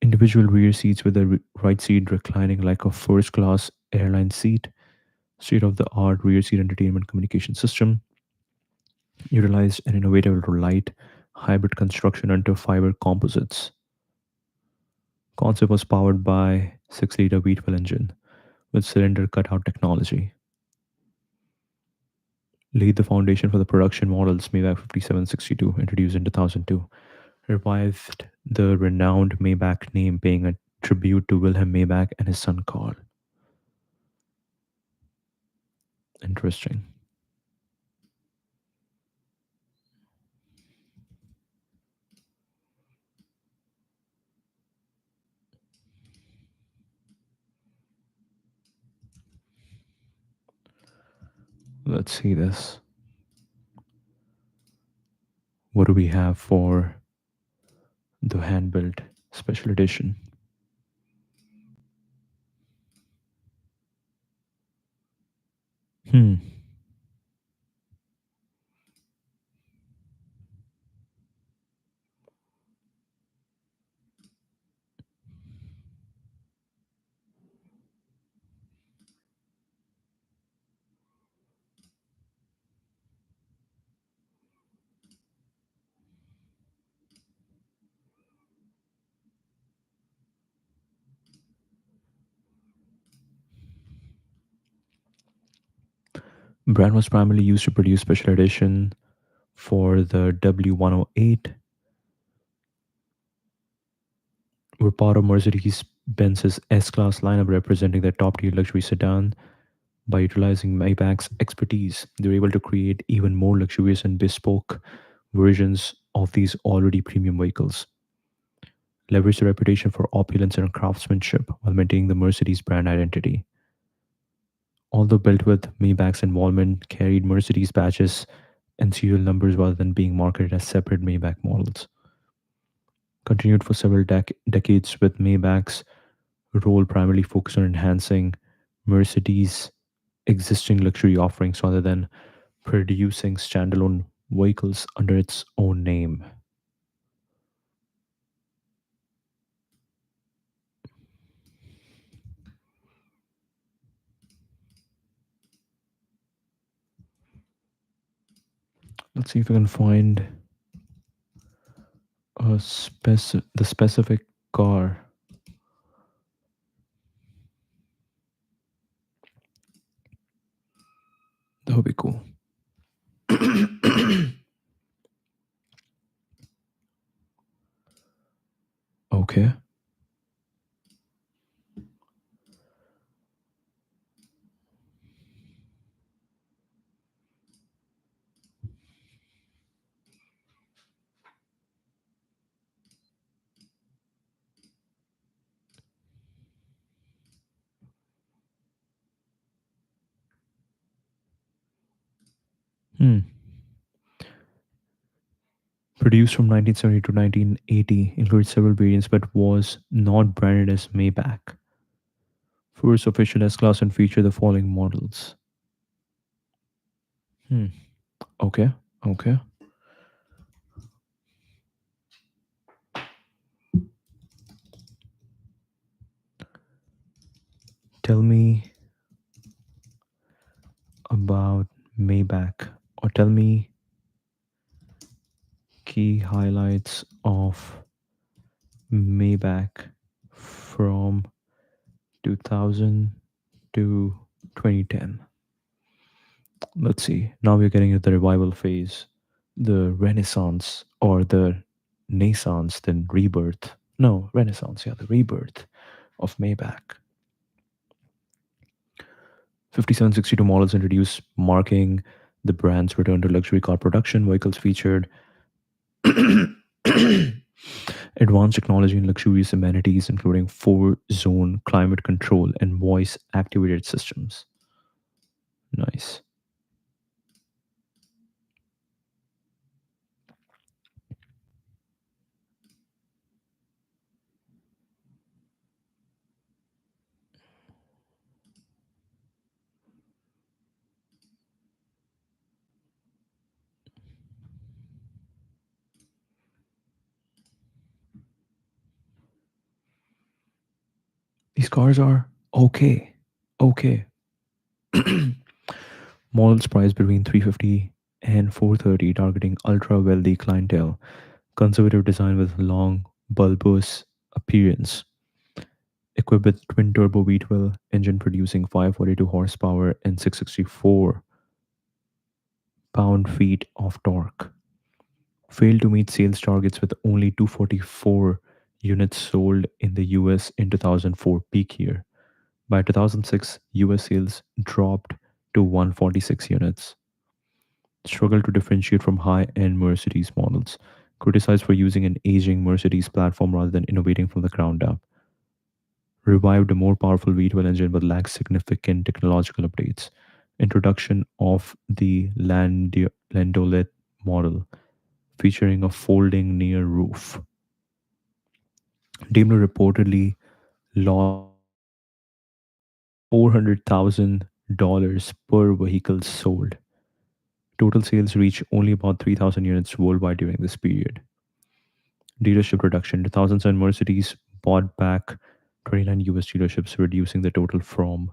Individual rear seats with the right seat reclining like a first class airline seat. State of the art rear seat entertainment communication system. Utilized an innovative light hybrid construction under fiber composites. Concept was powered by 6-liter V12 engine with cylinder cutout technology. Laid the foundation for the production models Maybach 5762 introduced in 2002. Revived the renowned Maybach name, paying a tribute to Wilhelm Maybach and his son Carl. Interesting. Let's see this. What do we have for the hand built special edition? Hmm. Brand was primarily used to produce special edition for the W108 were part of Mercedes-Benz's S-Class lineup representing their top-tier luxury sedan. By utilizing Maybach's expertise, they were able to create even more luxurious and bespoke versions of these already premium vehicles. Leverage their reputation for opulence and craftsmanship while maintaining the Mercedes brand identity. Although built with Maybach's involvement, carried Mercedes badges and serial numbers rather than being marketed as separate Maybach models. Continued for several decades with Maybach's role primarily focused on enhancing Mercedes' existing luxury offerings rather than producing standalone vehicles under its own name. Let's see if we can find the specific car. That would be cool. Okay. Hmm. Produced from 1970 to 1980, includes several variants but was not branded as Maybach. First official S class and feature the following models. Hmm. Okay. Okay. Tell me about Maybach, or tell me key highlights of Maybach from 2000 to 2010. Let's see. Now we're getting into the revival phase, the Renaissance or the Naissance, then rebirth. No, Renaissance, yeah, the rebirth of Maybach. 5762 models introduced, marking the brand's return to luxury car production. Vehicles featured advanced technology and luxurious amenities, including four-zone climate control and voice-activated systems. Nice. These cars are okay. Okay. Models priced between 350 and 430, targeting ultra wealthy clientele. Conservative design with long, bulbous appearance. Equipped with twin turbo V12 engine producing 542 horsepower and 664 pound-feet of torque. Failed to meet sales targets with only 244 units sold in the US in 2004 peak year. By 2006, US sales dropped to 146 units. Struggled to differentiate from high-end Mercedes models. Criticized for using an aging Mercedes platform rather than innovating from the ground up. Revived a more powerful V12 engine but lacked significant technological updates. Introduction of the Landolet model featuring a folding near roof. Daimler reportedly lost $400,000 per vehicle sold. Total sales reached only about 3,000 units worldwide during this period. Dealership reduction. 2007 Mercedes bought back 29 US dealerships, reducing the total from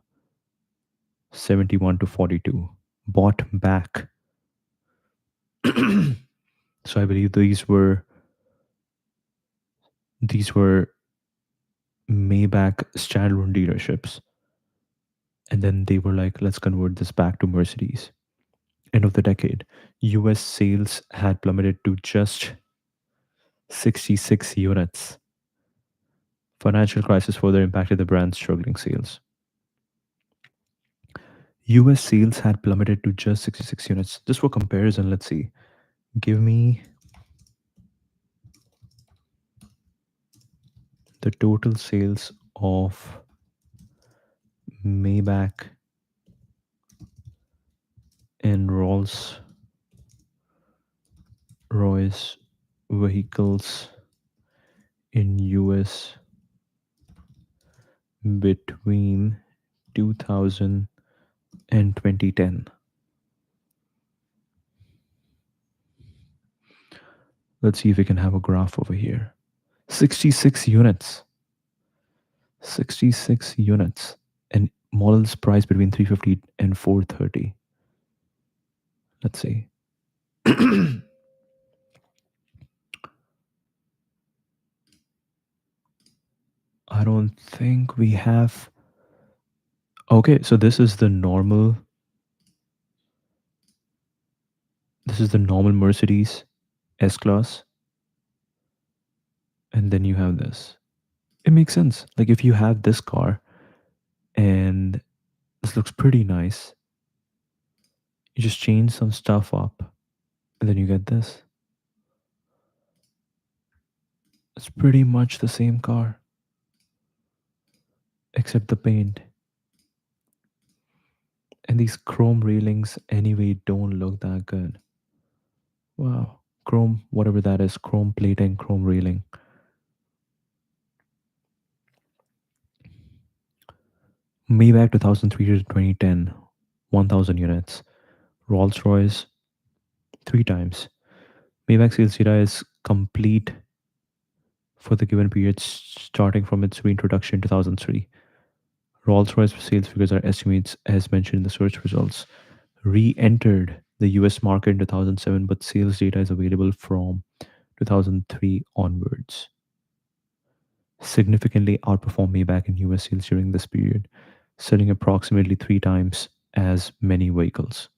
71 to 42. Bought back. So I believe these were Maybach standalone dealerships, and then they were like, let's convert this back to Mercedes. End of the decade, US sales had plummeted to just 66 units. Financial crisis further impacted the brand's struggling sales. US sales had plummeted to just 66 units. Just for comparison, let's see. Give me the total sales of Maybach and Rolls Royce vehicles in US between 2000 and 2010. Let's see if we can have a graph over here. 66 units. 66 units. And models priced between 350 and 430. Let's see. I don't think we have. Okay, so this is the normal. This is the normal Mercedes S Class. And then you have this. It makes sense. Like if you have this car and this looks pretty nice, you just change some stuff up and then you get this. It's pretty much the same car, except the paint. And these chrome railings, anyway, don't look that good. Wow. Chrome, whatever that is, chrome plating, chrome railing. Maybach 2003 to 2010, 1,000 units. Rolls Royce, three times. Maybach sales data is complete for the given period starting from its reintroduction in 2003. Rolls Royce sales figures are estimates as mentioned in the search results. Re entered the US market in 2007, but sales data is available from 2003 onwards. Significantly outperformed Maybach in US sales during this period, selling approximately three times as many vehicles.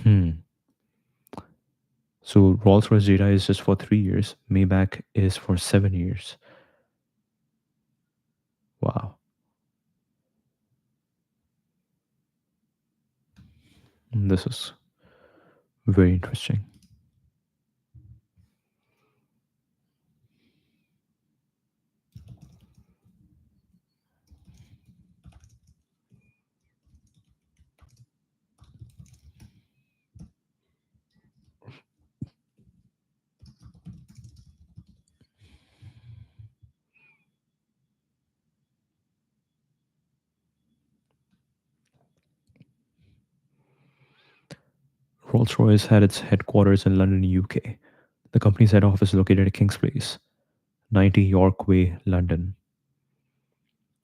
Hmm. So Rolls Royce data is just for 3 years. Maybach is for 7 years. Wow. This is very interesting. Rolls Royce had its headquarters in London, UK. The company's head office is located at King's Place. 90 York Way, London.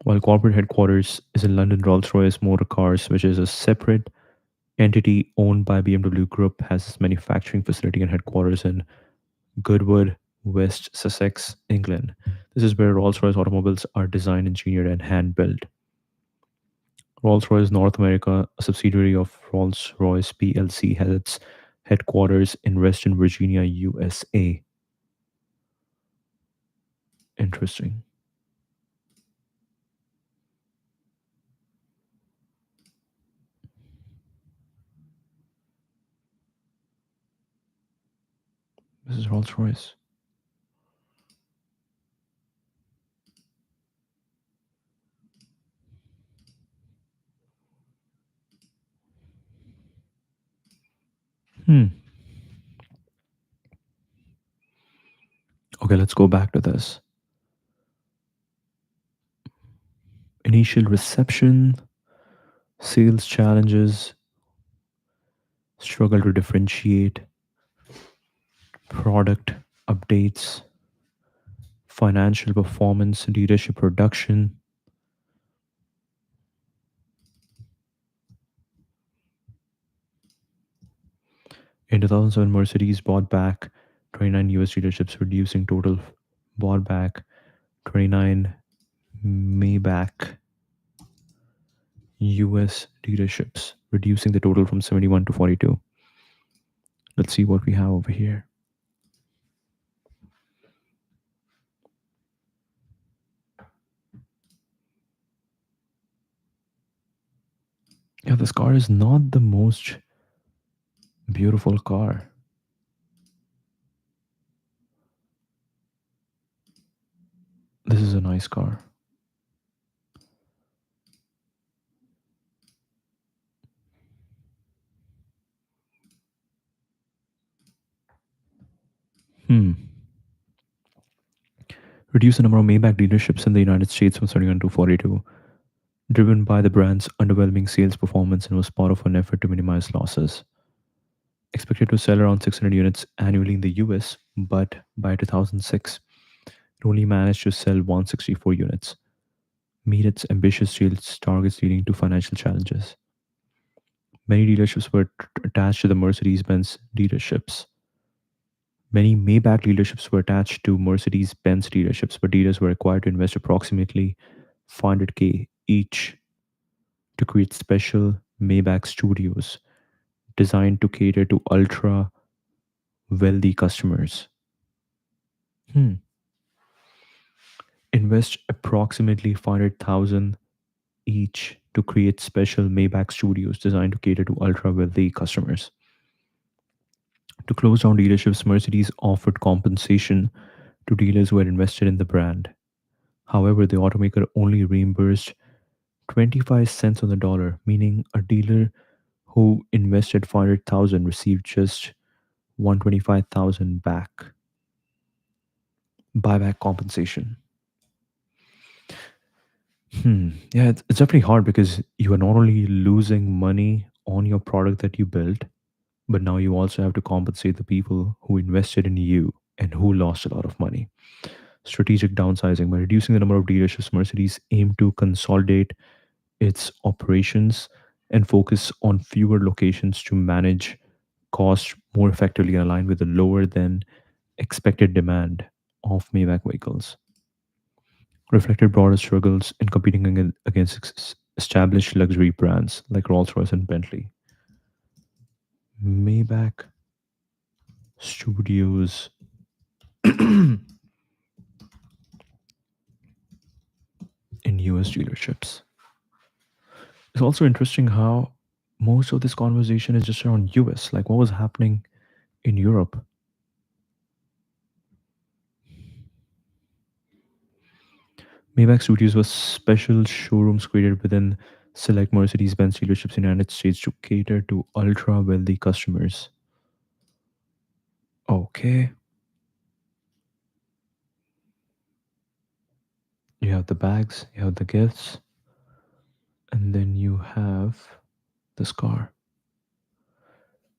While corporate headquarters is in London, Rolls-Royce Motor Cars, which is a separate entity owned by BMW Group, has its manufacturing facility and headquarters in Goodwood, West Sussex, England. This is where Rolls-Royce automobiles are designed, engineered, and hand-built. Rolls-Royce North America, a subsidiary of Rolls-Royce plc, has its headquarters in Western Virginia, USA. Interesting. This is Rolls-Royce. Hmm. Okay, let's go back to this. Initial reception, sales challenges, struggle to differentiate, product updates, financial performance, leadership production. In 2007, Mercedes bought back 29 US dealerships, reducing total bought back 29 Maybach US dealerships, reducing the total from 71 to 42. Let's see what we have over here. Yeah, this car is not the most beautiful car. This is a nice car. Hmm. Reduce the number of Maybach dealerships in the United States from 71 to 42, driven by the brand's underwhelming sales performance and was part of an effort to minimize losses. Expected to sell around 600 units annually in the US, but by 2006, it only managed to sell 164 units, meet its ambitious sales targets leading to financial challenges. Many dealerships were attached to the Mercedes Benz dealerships. Many Maybach dealerships were attached to Mercedes Benz dealerships, but dealers were required to invest approximately 400K each to create special Maybach studios designed to cater to ultra wealthy customers. Hmm. Invest approximately 500,000 each to create special Maybach studios designed to cater to ultra wealthy customers. To close down dealerships, Mercedes offered compensation to dealers who had invested in the brand. However, the automaker only reimbursed 25 cents on the dollar, meaning a dealer who invested 500,000 received just 125,000 back. Buyback compensation. Yeah, it's definitely hard because you are not only losing money on your product that you built, but now you also have to compensate the people who invested in you and who lost a lot of money. Strategic downsizing. By reducing the number of dealerships, Mercedes aimed to consolidate its operations and focus on fewer locations to manage costs more effectively and align with the lower than expected demand of Maybach vehicles. Reflected broader struggles in competing against established luxury brands like Rolls-Royce and Bentley. Maybach Studios in US dealerships. It's also interesting how most of this conversation is just around US, like what was happening in Europe. Maybach Studios was special showrooms created within select Mercedes-Benz dealerships in the United States to cater to ultra wealthy customers. Okay, you have the bags, you have the gifts, and then you have this car.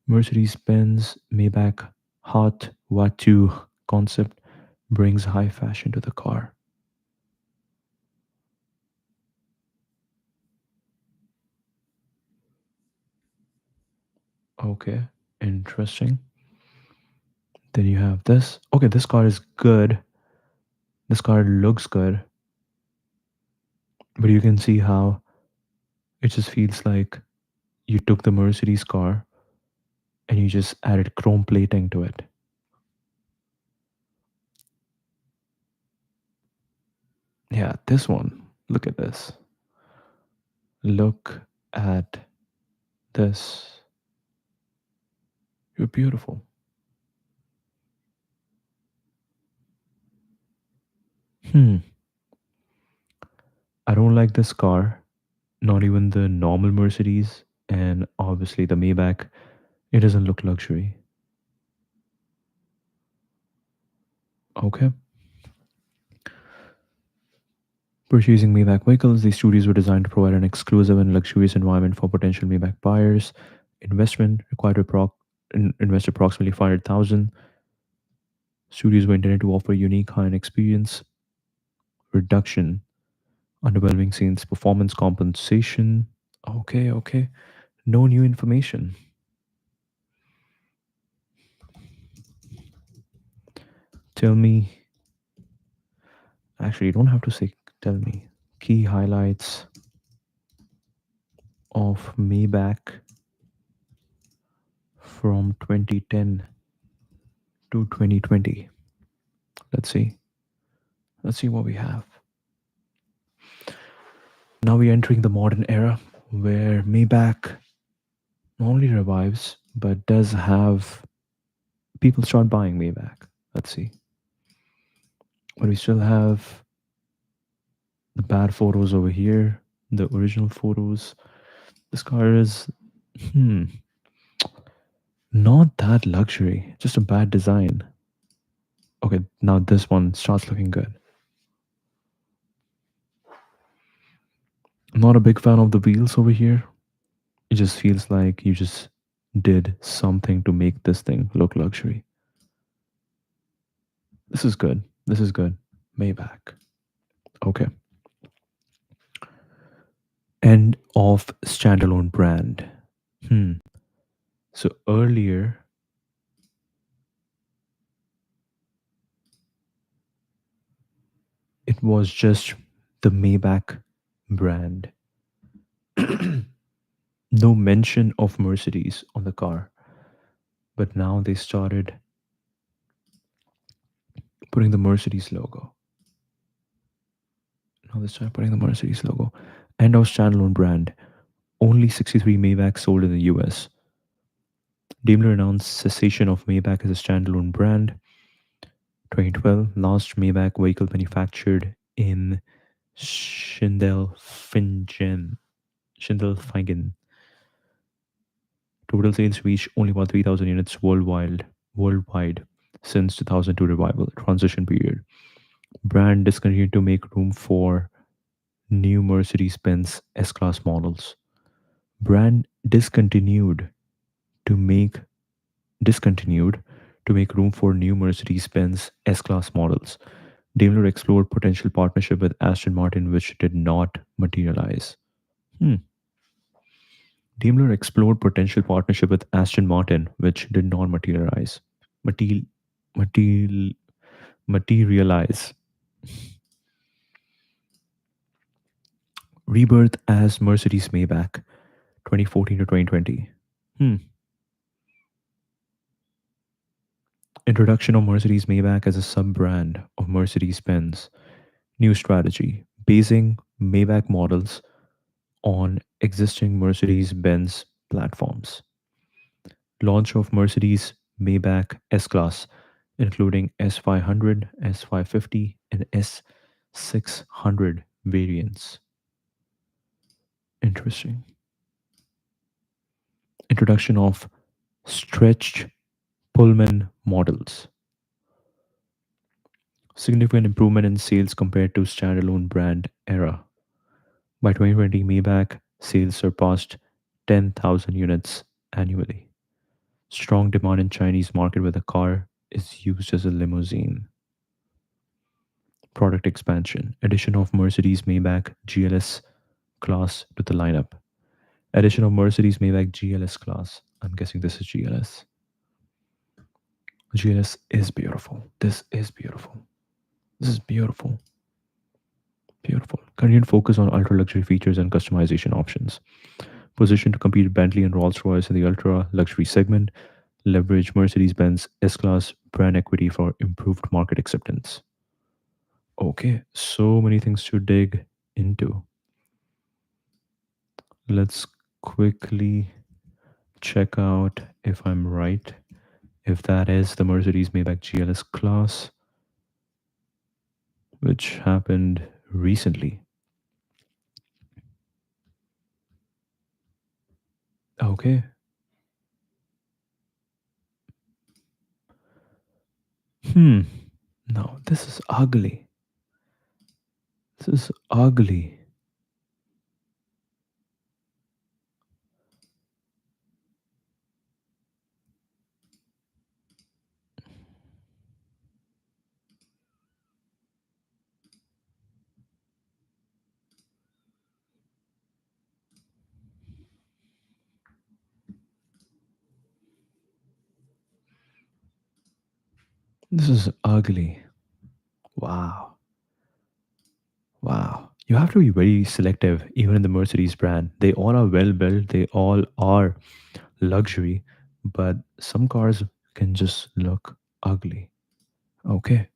Mercedes-Benz Maybach Hot Watu concept brings high fashion to the car. Okay, interesting. Then you have this. Okay, this car is good. This car looks good, but you can see how it just feels like you took the Mercedes car and you just added chrome plating to it. Yeah, this one. Look at this. Look at this. You're beautiful. Hmm. I don't like this car. Not even the normal Mercedes. And obviously the Maybach. It doesn't look luxury. Okay. Purchasing Maybach vehicles, these studios were designed to provide an exclusive and luxurious environment for potential Maybach buyers. Investment required to invest approximately 500,000. Studios were intended to offer unique high-end experience, reduction, underwhelming scenes, performance compensation. Okay, okay. No new information. Tell me. Actually, you don't have to say. Tell me. Key highlights of Maybach from 2010 to 2020. Let's see. Let's see what we have. Now we're entering the modern era where Maybach not only revives but does have people start buying Maybach. Let's see. But we still have the bad photos over here, the original photos. This car is hmm, not that luxury, just a bad design. Okay, now this one starts looking good. I'm not a big fan of the wheels over here. It just feels like you just did something to make this thing look luxury. This is good. This is good. Maybach. Okay. End of standalone brand. Hmm. So earlier, it was just the Maybach brand. No mention of Mercedes on the car. But now they started putting the Mercedes logo. Now they started putting the Mercedes logo. End of standalone brand. Only 63 Maybachs sold in the US. Daimler announced cessation of Maybach as a standalone brand. 2012, last Maybach vehicle manufactured in Schindelfingen. Schindelfingen. Total sales reached only about 3,000 units worldwide since 2002 revival transition period. Brand discontinued to make room for new Mercedes-Benz S-Class models. Brand to make discontinued to make room for new Mercedes-Benz S-Class models. Daimler explored potential partnership with Aston Martin, which did not materialize. Hmm. Daimler explored potential partnership with Aston Martin, which did not materialize. Matil, matil, materialize. Rebirth as Mercedes Maybach, 2014 to 2020. Hmm. Introduction of Mercedes Maybach as a sub brand of Mercedes Benz. New strategy basing Maybach models on existing Mercedes Benz platforms. Launch of Mercedes Maybach S Class, including S500, S550, and S600 variants. Interesting. Introduction of stretched Pullman models. Significant improvement in sales compared to standalone brand era. By 2020, Maybach sales surpassed 10,000 units annually. Strong demand in Chinese market where the car is used as a limousine. Product expansion. Addition of Mercedes Maybach GLS class to the lineup. Addition of Mercedes Maybach GLS class. I'm guessing this is GLS. GLS is beautiful. This is beautiful. This is beautiful. Beautiful. Continued focus on ultra luxury features and customization options. Positioned to compete with Bentley and Rolls Royce in the ultra luxury segment, leverage Mercedes Benz S Class brand equity for improved market acceptance. Okay, so many things to dig into. Let's quickly check out if I'm right. If that is the Mercedes Maybach GLS class, which happened recently. Okay. Hmm. No, this is ugly. This is ugly. This is ugly. Wow. Wow. You have to be very selective, even in the Mercedes brand. They all are well built, they all are luxury, but some cars can just look ugly. Okay.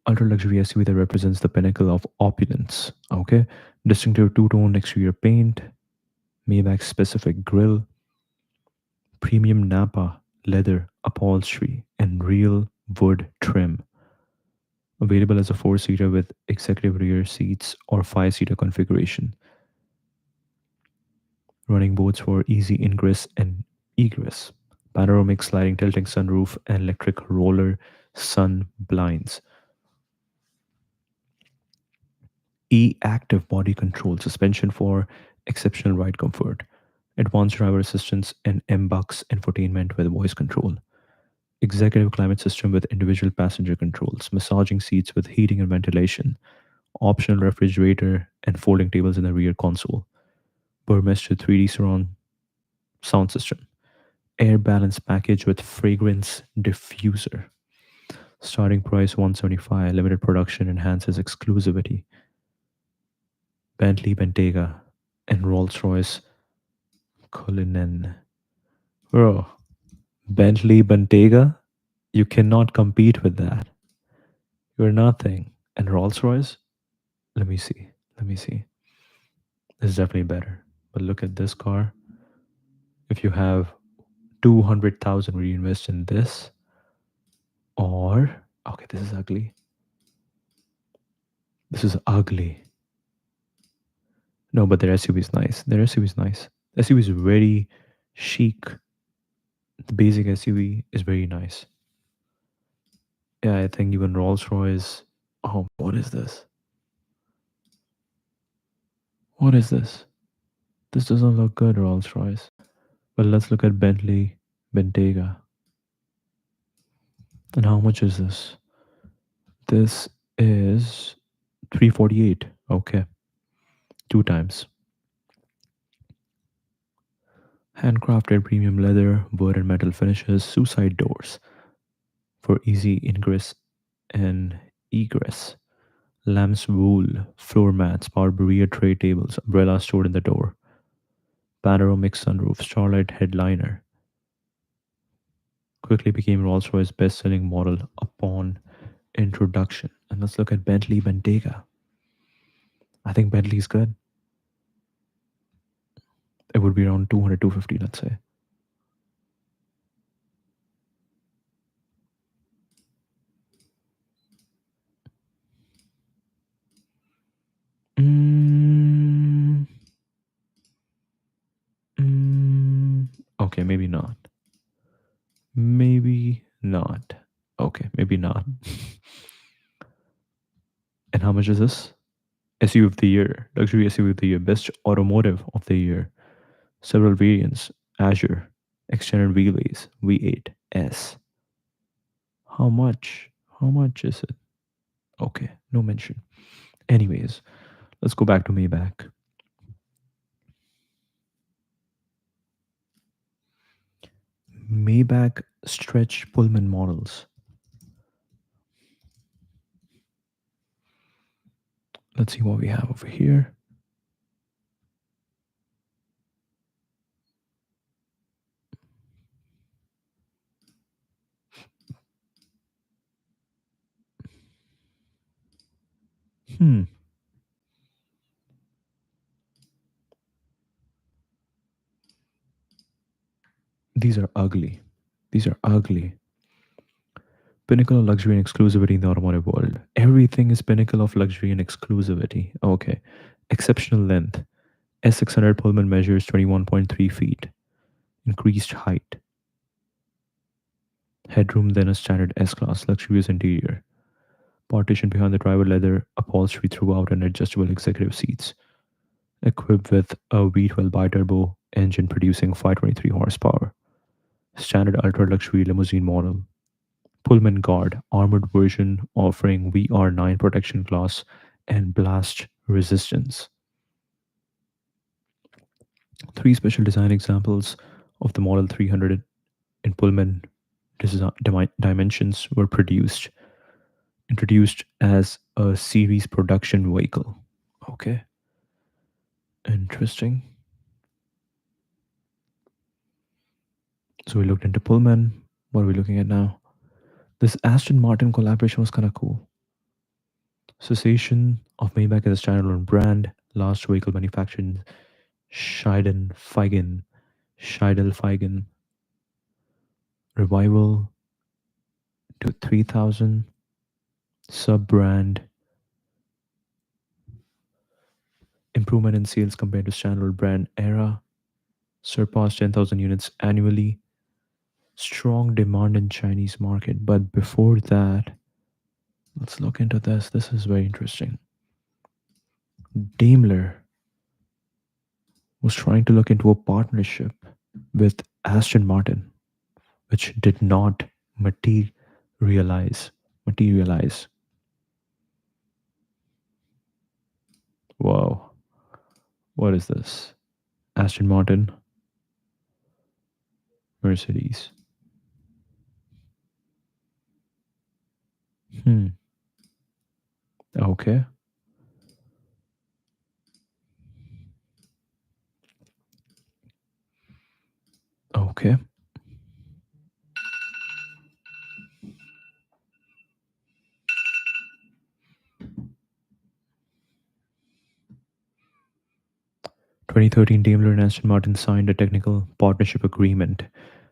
Ultra luxury SUV that represents the pinnacle of opulence. Okay. Distinctive two tone exterior paint, Maybach specific grille, premium Napa leather upholstery, and real wood trim. Available as a four-seater with executive rear seats or five-seater configuration, running boards for easy ingress and egress, panoramic sliding tilting sunroof, and electric roller sun blinds, e-active body control suspension for exceptional ride comfort, advanced driver assistance and MBUX infotainment with voice control, executive climate system with individual passenger controls, massaging seats with heating and ventilation, optional refrigerator and folding tables in the rear console, Burmester 3D surround sound system, air balance package with fragrance diffuser. Starting price 175, limited production enhances exclusivity. Bentley Bentayga and Rolls-Royce Cullinan. Bro, Bentley Bentayga, you cannot compete with that. You're nothing. And Rolls-Royce, let me see. Let me see. This is definitely better. But look at this car. If you have 200,000 reinvest in this, or okay, this is ugly. This is ugly. No, but their SUV is nice. Their SUV is nice. SUV is very chic. The basic SUV is very nice. Yeah, I think even Rolls Royce. Oh, what is this? What is this? This doesn't look good, Rolls Royce. But let's look at Bentley Bentayga. And how much is this? This is 348. Okay, two times. Handcrafted premium leather, wood and metal finishes, suicide doors for easy ingress and egress. Lamb's wool, floor mats, Barbarian tray tables, umbrella stored in the door. Panoramic sunroof, starlight headliner. Quickly became Rolls-Royce's best-selling model upon introduction. And let's look at Bentley Bentayga. I think Bentley's good. It would be around 200, 250, let's say. Mm, mm, okay, maybe not. Maybe not. Okay, maybe not. And how much is this? SUV of the year, luxury SUV of the year, best automotive of the year, several variants, Azure, extended wheelbase, V8, S. How much? How much is it? Okay, no mention. Anyways, let's go back to Maybach. Maybach stretch Pullman models. Let's see what we have over here. Hmm, these are ugly. These are ugly. Pinnacle of luxury and exclusivity in the automotive world. Everything is pinnacle of luxury and exclusivity. Okay. Exceptional length. S600 Pullman measures 21.3 feet. Increased height. Headroom than a standard S class. Luxurious interior. Partition behind the driver, leather upholstery throughout, and adjustable executive seats. Equipped with a V12 biturbo engine producing 523 horsepower. Standard ultra luxury limousine model. Pullman Guard armored version offering VR9 protection glass and blast resistance. Three special design examples of the Model 300 in Pullman dimensions were introduced as a series production vehicle. Okay, interesting. So we looked into Pullman. What are we looking at now? This Aston Martin collaboration was kind of cool. Cessation of Maybach as a standalone brand. Last vehicle manufactured Scheiden Feigen. Scheidel Feigen. Revival to 3000. Sub brand. Improvement in sales compared to standalone brand era. Surpassed 10,000 units annually. Strong demand in Chinese market. But before that, let's look into this. This is very interesting. Daimler was trying to look into a partnership with Aston Martin, which did not materialize. Materialize. Wow. What is this? Aston Martin, Mercedes. Hmm. Okay. Okay. 2013, Daimler and Aston Martin signed a technical partnership agreement.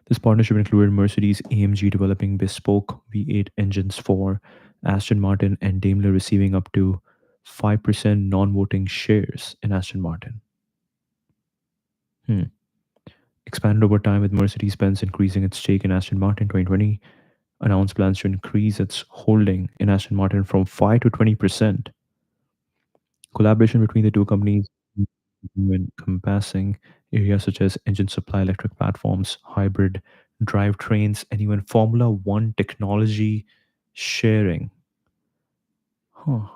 This partnership included Mercedes AMG developing bespoke V8 engines for Aston Martin and Daimler receiving up to 5% non voting shares in Aston Martin. Hmm. Expanded over time with Mercedes Benz increasing its stake in Aston Martin. 2020 announced plans to increase its holding in Aston Martin from 5 to 20%. Collaboration between the two companies encompassing areas such as engine supply, electric platforms, hybrid drivetrains, and even Formula One technology sharing. Huh.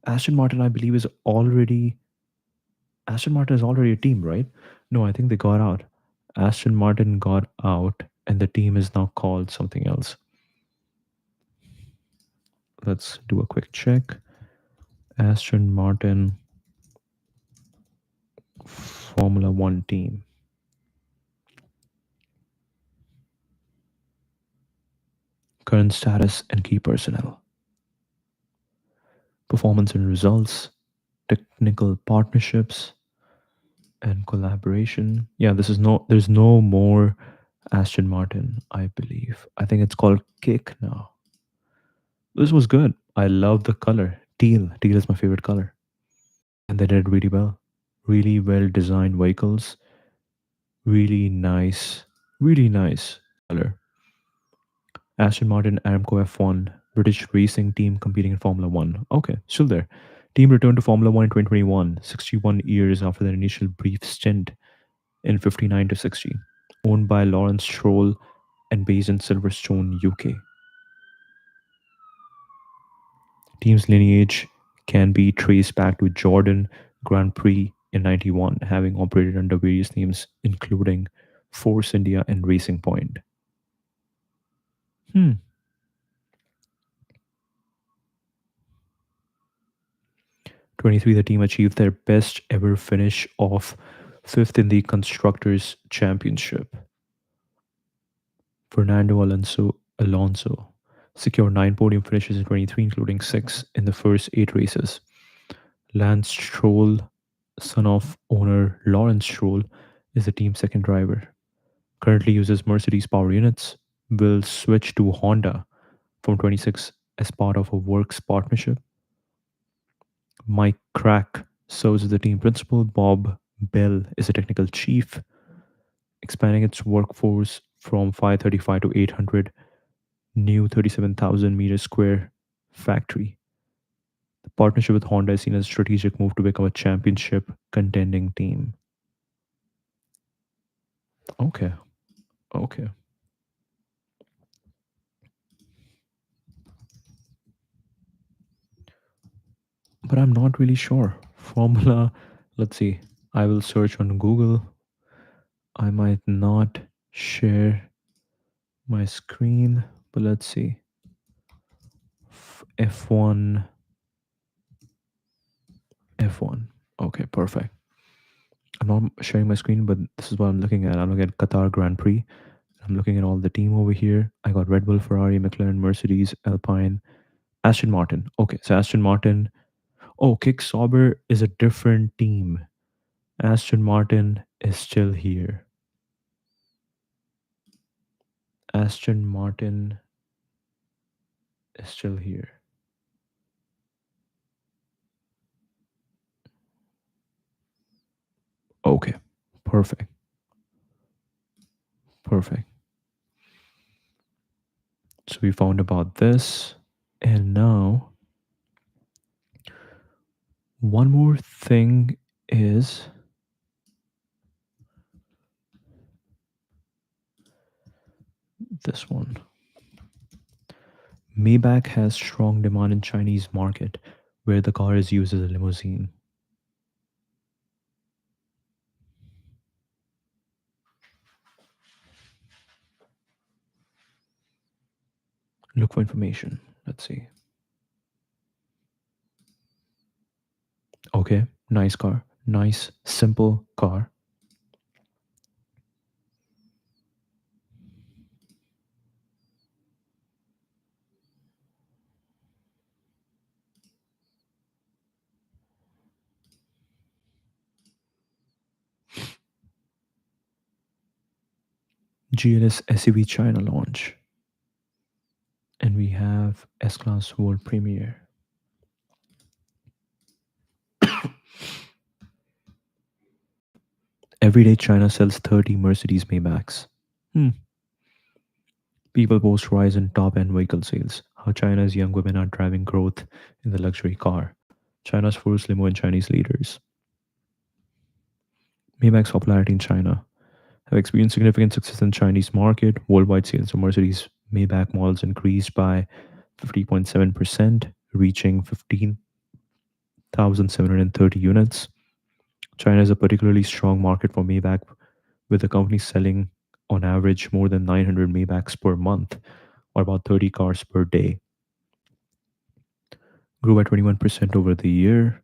Aston Martin, I believe, is already Aston Martin is already a team, right? No, I think they got out. Aston Martin got out, and the team is now called something else. Let's do a quick check. Aston Martin Formula One team. Current status and key personnel. Performance and results. Technical partnerships and collaboration. Yeah, there's no more Aston Martin, I believe. I think it's called Kick now. This was good. I love the color. Teal. Teal is my favorite color. And they did really well. Really well designed vehicles. Really nice color. Aston Martin Aramco F1, British racing team competing in Formula One. Okay, still there. Team returned to Formula One in 2021, 61 years after their initial brief stint in 59 to 60. Owned by Lawrence Stroll and based in Silverstone, UK. Team's lineage can be traced back to Jordan Grand Prix in 91, having operated under various names, including Force India and Racing Point. Hmm. 23, the team achieved their best ever finish of fifth in the Constructors' Championship. Fernando Alonso secured nine podium finishes in 23, including six in the first eight races. Lance Stroll, son of owner Lawrence Stroll, is the team's second driver. Currently uses Mercedes power units, will switch to Honda from 26 as part of a works partnership. Mike Crack serves as the team principal. Bob Bell is the technical chief, expanding its workforce from 535 to 800, new 37,000 meter square factory. The partnership with Honda is seen as a strategic move to become a championship contending team. Okay, okay. But I'm not really sure. Formula, let's see. I will search on Google. I might not share my screen, but let's see. F1, F1. Okay, perfect. I'm not sharing my screen, but this is what I'm looking at. I'm looking at Qatar Grand Prix. I'm looking at all the team over here. I got Red Bull, Ferrari, McLaren, Mercedes, Alpine, Aston Martin. Okay, so Aston Martin. Oh, Kick Sauber is a different team. Aston Martin is still here. Aston Martin is still here. Okay, perfect, perfect. So we found about this, and now one more thing is this one. Maybach has strong demand in Chinese market, where the car is used as a limousine. Look for information. Let's see. Okay, nice car, nice simple car. GLS SUV China launch, and we have S Class World Premiere. Every day, China sells 30 Mercedes Maybachs. Hmm. People post rise in top end vehicle sales. How China's young women are driving growth in the luxury car. China's first limo and Chinese leaders. Maybach's popularity in China have experienced significant success in the Chinese market. Worldwide sales of Mercedes Maybach models increased by 50.7%, reaching 15,730 units. China is a particularly strong market for Maybach, with the company selling on average more than 900 Maybachs per month, or about 30 cars per day. Grew by 21% over the year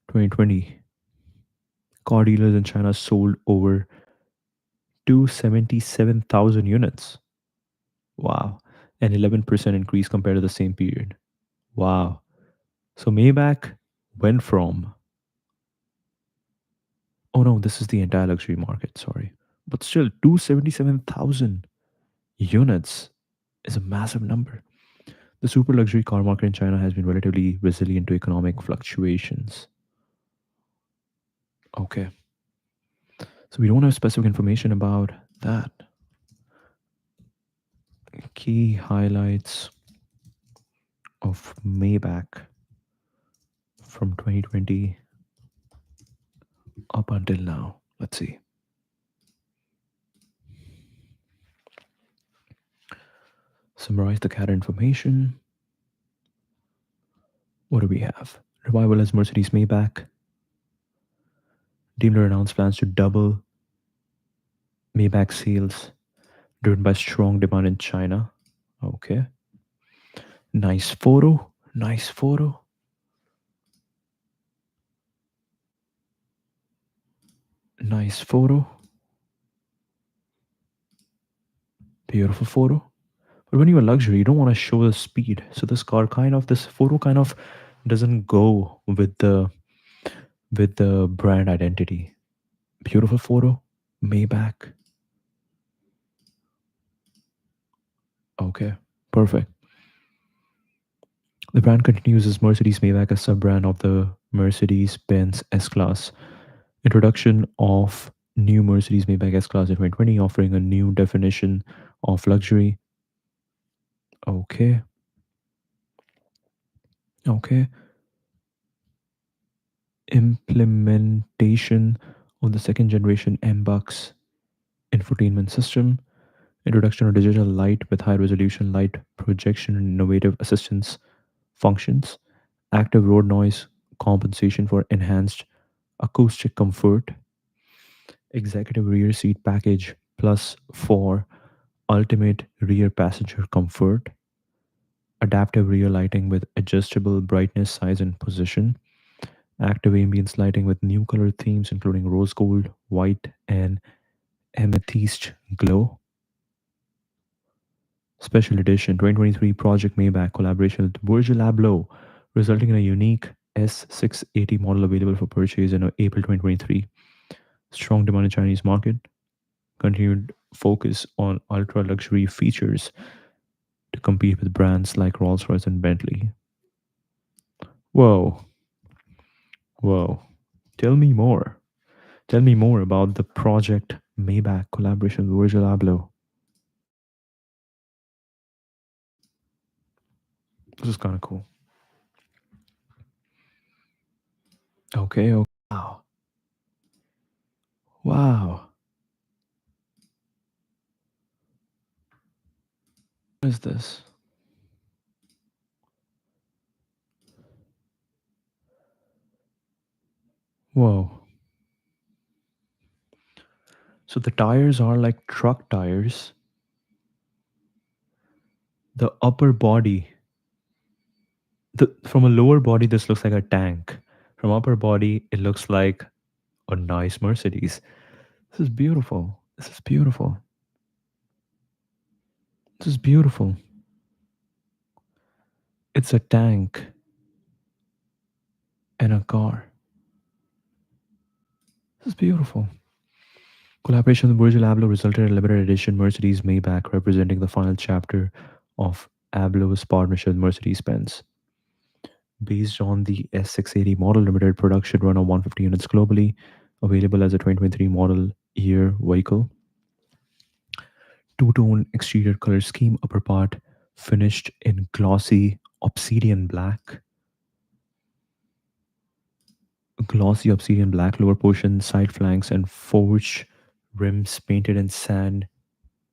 2020. Car dealers in China sold over 277,000 units. Wow. An 11% increase compared to the same period. Wow. So Maybach went from, oh no, this is the entire luxury market, sorry. But still, 277,000 units is a massive number. The super luxury car market in China has been relatively resilient to economic fluctuations. Okay. So we don't have specific information about that. Key highlights of Maybach from 2020 up until now. Let's see. Summarize the CAD information. What do we have? Revival as Mercedes Maybach. Daimler announced plans to double Maybach sales, driven by strong demand in China. Okay. Nice photo. Nice photo. Nice photo. Beautiful photo. But when you're luxury, you don't want to show the speed. So this photo kind of doesn't go with the brand identity. Beautiful photo. Maybach. Okay. Perfect. The brand continues as Mercedes Maybach, a sub-brand of the Mercedes-Benz S-Class. Introduction of new Mercedes Maybach S-Class in 2020, offering a new definition of luxury. Okay, okay. Implementation of the second generation MBUX infotainment system. Introduction of digital light with high resolution light projection and innovative assistance functions. Active road noise compensation for enhanced acoustic comfort. Executive rear seat package plus for ultimate rear passenger comfort. Adaptive rear lighting with adjustable brightness, size, and position. Active ambience lighting with new color themes including rose gold, white, and amethyst glow. Special edition 2023 Project Maybach collaboration with Virgil Abloh, resulting in a unique S680 model available for purchase in April 2023. Strong demand in Chinese market. Continued focus on ultra luxury features to compete with brands like Rolls Royce and Bentley. Whoa, whoa. Tell me more. Tell me more about the Project Maybach collaboration with Virgil Abloh. This is kind of cool. Okay, okay. Wow. Wow. What is this? Whoa. So the tires are like truck tires. The upper body, from a lower body, this looks like a tank. From upper body, it looks like a nice Mercedes. This is beautiful. This is beautiful. This is beautiful. It's a tank and a car. This is beautiful. Collaboration with Virgil Abloh resulted in a limited edition Mercedes Maybach, representing the final chapter of Abloh's partnership with Mercedes-Benz. Based on the S680 model, limited production run of 150 units globally, available as a 2023 model year vehicle. Two-tone exterior color scheme, upper part finished in glossy obsidian black, lower portion, side flanks, and forged rims painted in sand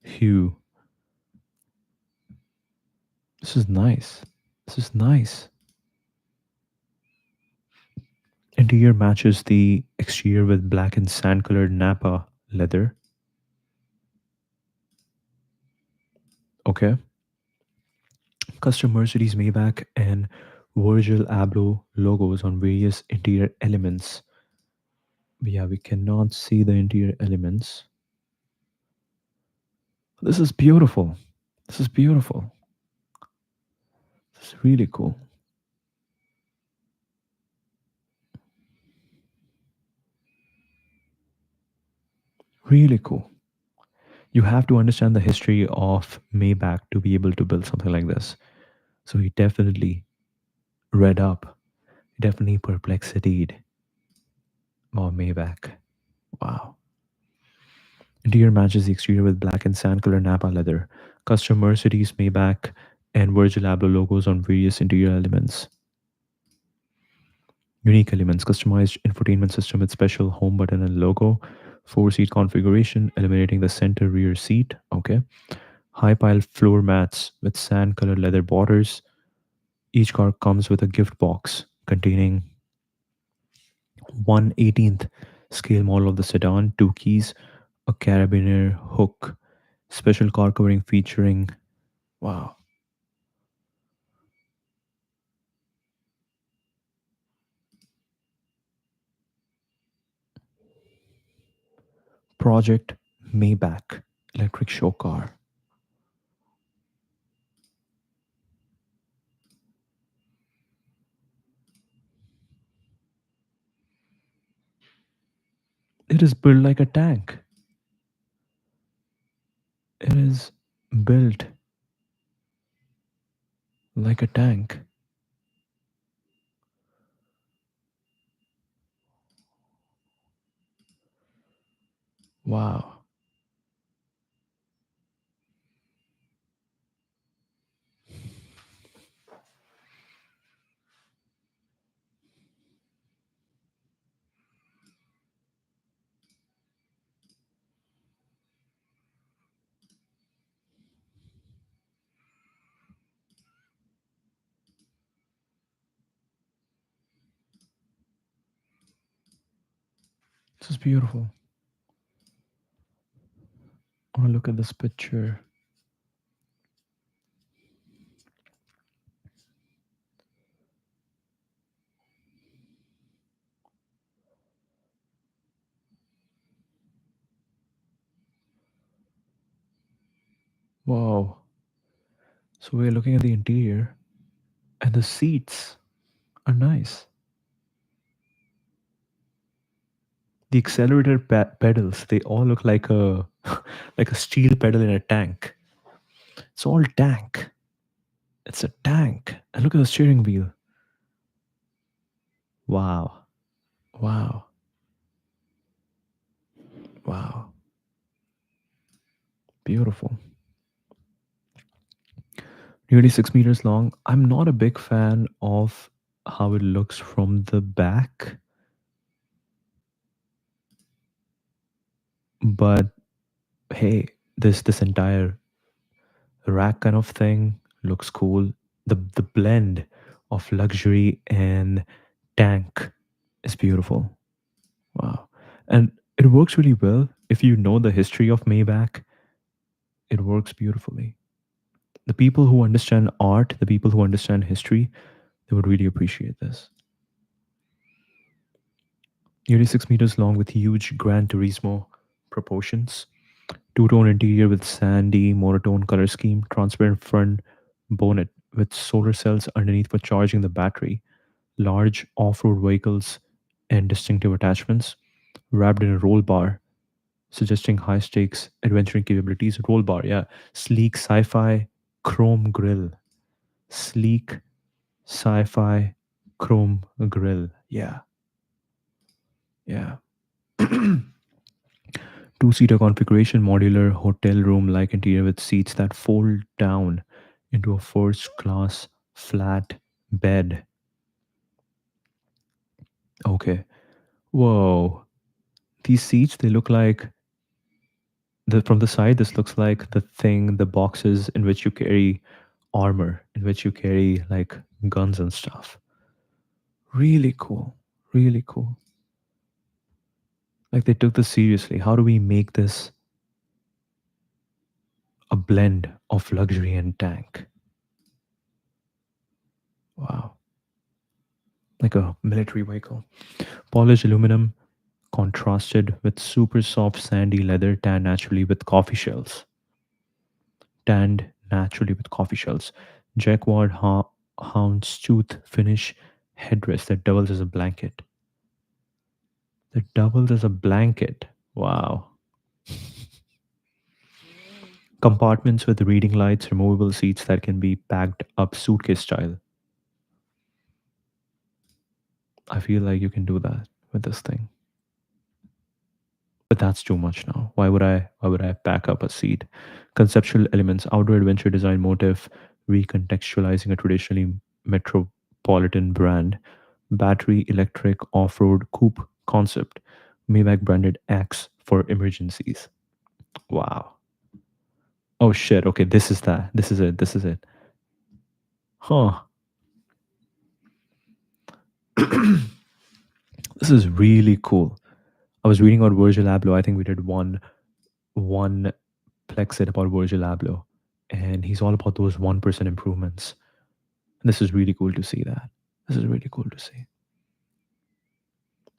hue. This is nice. This is nice. Interior matches the exterior with black and sand colored Napa leather. Okay. Custom Mercedes Maybach and Virgil Abloh logos on various interior elements. Yeah, we cannot see the interior elements. This is beautiful. This is beautiful. This is really cool. Really cool. You have to understand the history of Maybach to be able to build something like this. So he definitely read up, definitely perplexityed about Maybach. Wow. Interior matches the exterior with black and sand color Napa leather. Custom Mercedes, Maybach, and Virgil Abloh logos on various interior elements. Unique elements, customized infotainment system with special home button and logo. Four-seat configuration, eliminating the center rear seat. Okay. High pile floor mats with sand colored leather borders. Each car comes with a gift box containing 1/18th scale model of the sedan, two keys, a carabiner hook, special car covering featuring, wow, Project Maybach electric show car. It is built like a tank. It is built like a tank. Wow. This is beautiful. Oh, look at this picture. Wow. So we're looking at the interior, and the seats are nice. The accelerator pedals, they all look like a like a steel pedal in a tank. It's all tank. It's a tank. And look at the steering wheel. Wow. Wow. Wow. Beautiful. Nearly 6 meters long. I'm not a big fan of how it looks from the back, but hey, this entire rack kind of thing looks cool. The blend of luxury and tank is beautiful. Wow. And it works really well. If you know the history of Maybach, it works beautifully. The people who understand art, the people who understand history, they would really appreciate this. Nearly 6 meters long with huge Gran Turismo proportions. Two-tone interior with sandy monotone color scheme. Transparent front bonnet with solar cells underneath for charging the battery. Large off-road vehicles and distinctive attachments. Wrapped in a roll bar suggesting high stakes adventuring capabilities. Roll bar, yeah. Sleek sci fi chrome grill. Sleek sci fi chrome grill. Yeah, yeah. Two-seater configuration, modular hotel room like interior with seats that fold down into a first class flat bed. Okay. Whoa. These seats, they look like from the side, this looks like the boxes in which you carry armor, in which you carry like guns and stuff. Really cool. Really cool. Like they took this seriously. How do we make this a blend of luxury and tank? Wow. Like a military vehicle. Polished aluminum contrasted with super soft sandy leather tanned naturally with coffee shells. Tanned naturally with coffee shells. Jacquard houndstooth finish headrest that doubles as a blanket. That doubles as a blanket. Wow. Compartments with reading lights, removable seats that can be packed up suitcase style. I feel like you can do that with this thing. But that's too much now. Why would I pack up a seat? Conceptual elements, outdoor adventure design motif, recontextualizing a traditionally metropolitan brand, battery electric off-road coupe concept, Maybach branded X for emergencies. Wow. Oh shit. Okay, this is that. This is it. This is it. Huh. This is really cool. I was reading about Virgil Abloh. I think we did one Plex It about Virgil Abloh, and he's all about those 1% improvements. And this is really cool to see that. This is really cool to see.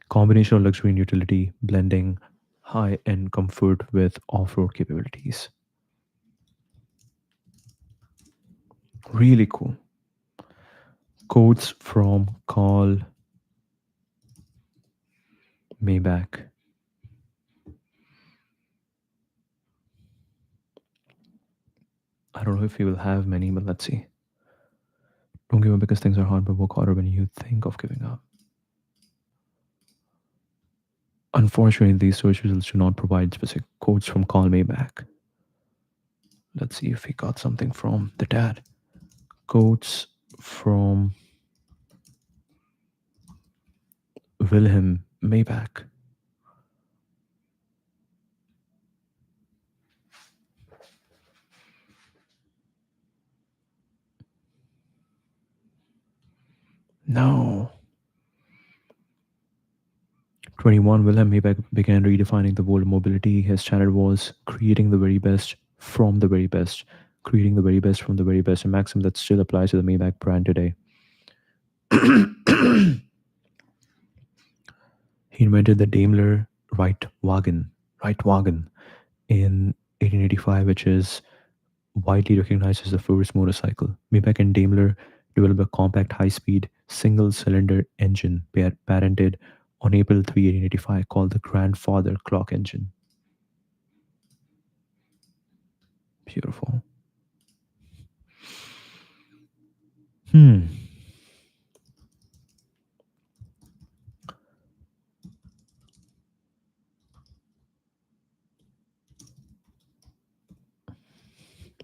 Combination of luxury and utility, blending high end comfort with off road capabilities. Really cool. Quotes from Carl Maybach. I don't know if we will have many, but let's see. Don't give up because things are hard, but work harder when you think of giving up. Unfortunately, these search results do not provide specific quotes from Carl Maybach. Let's see if we got something from the dad. Quotes from Wilhelm Maybach. No. 21, Wilhelm Maybach began redefining the world of mobility. His standard was creating the very best from the very best, creating the very best from the very best, a maxim that still applies to the Maybach brand today. He invented the Daimler Reitwagen in 1885, which is widely recognized as the first motorcycle. Maybach and Daimler developed a compact, high-speed, single-cylinder engine patented on April 3, 1885, called the Grandfather Clock Engine. Beautiful. Hmm.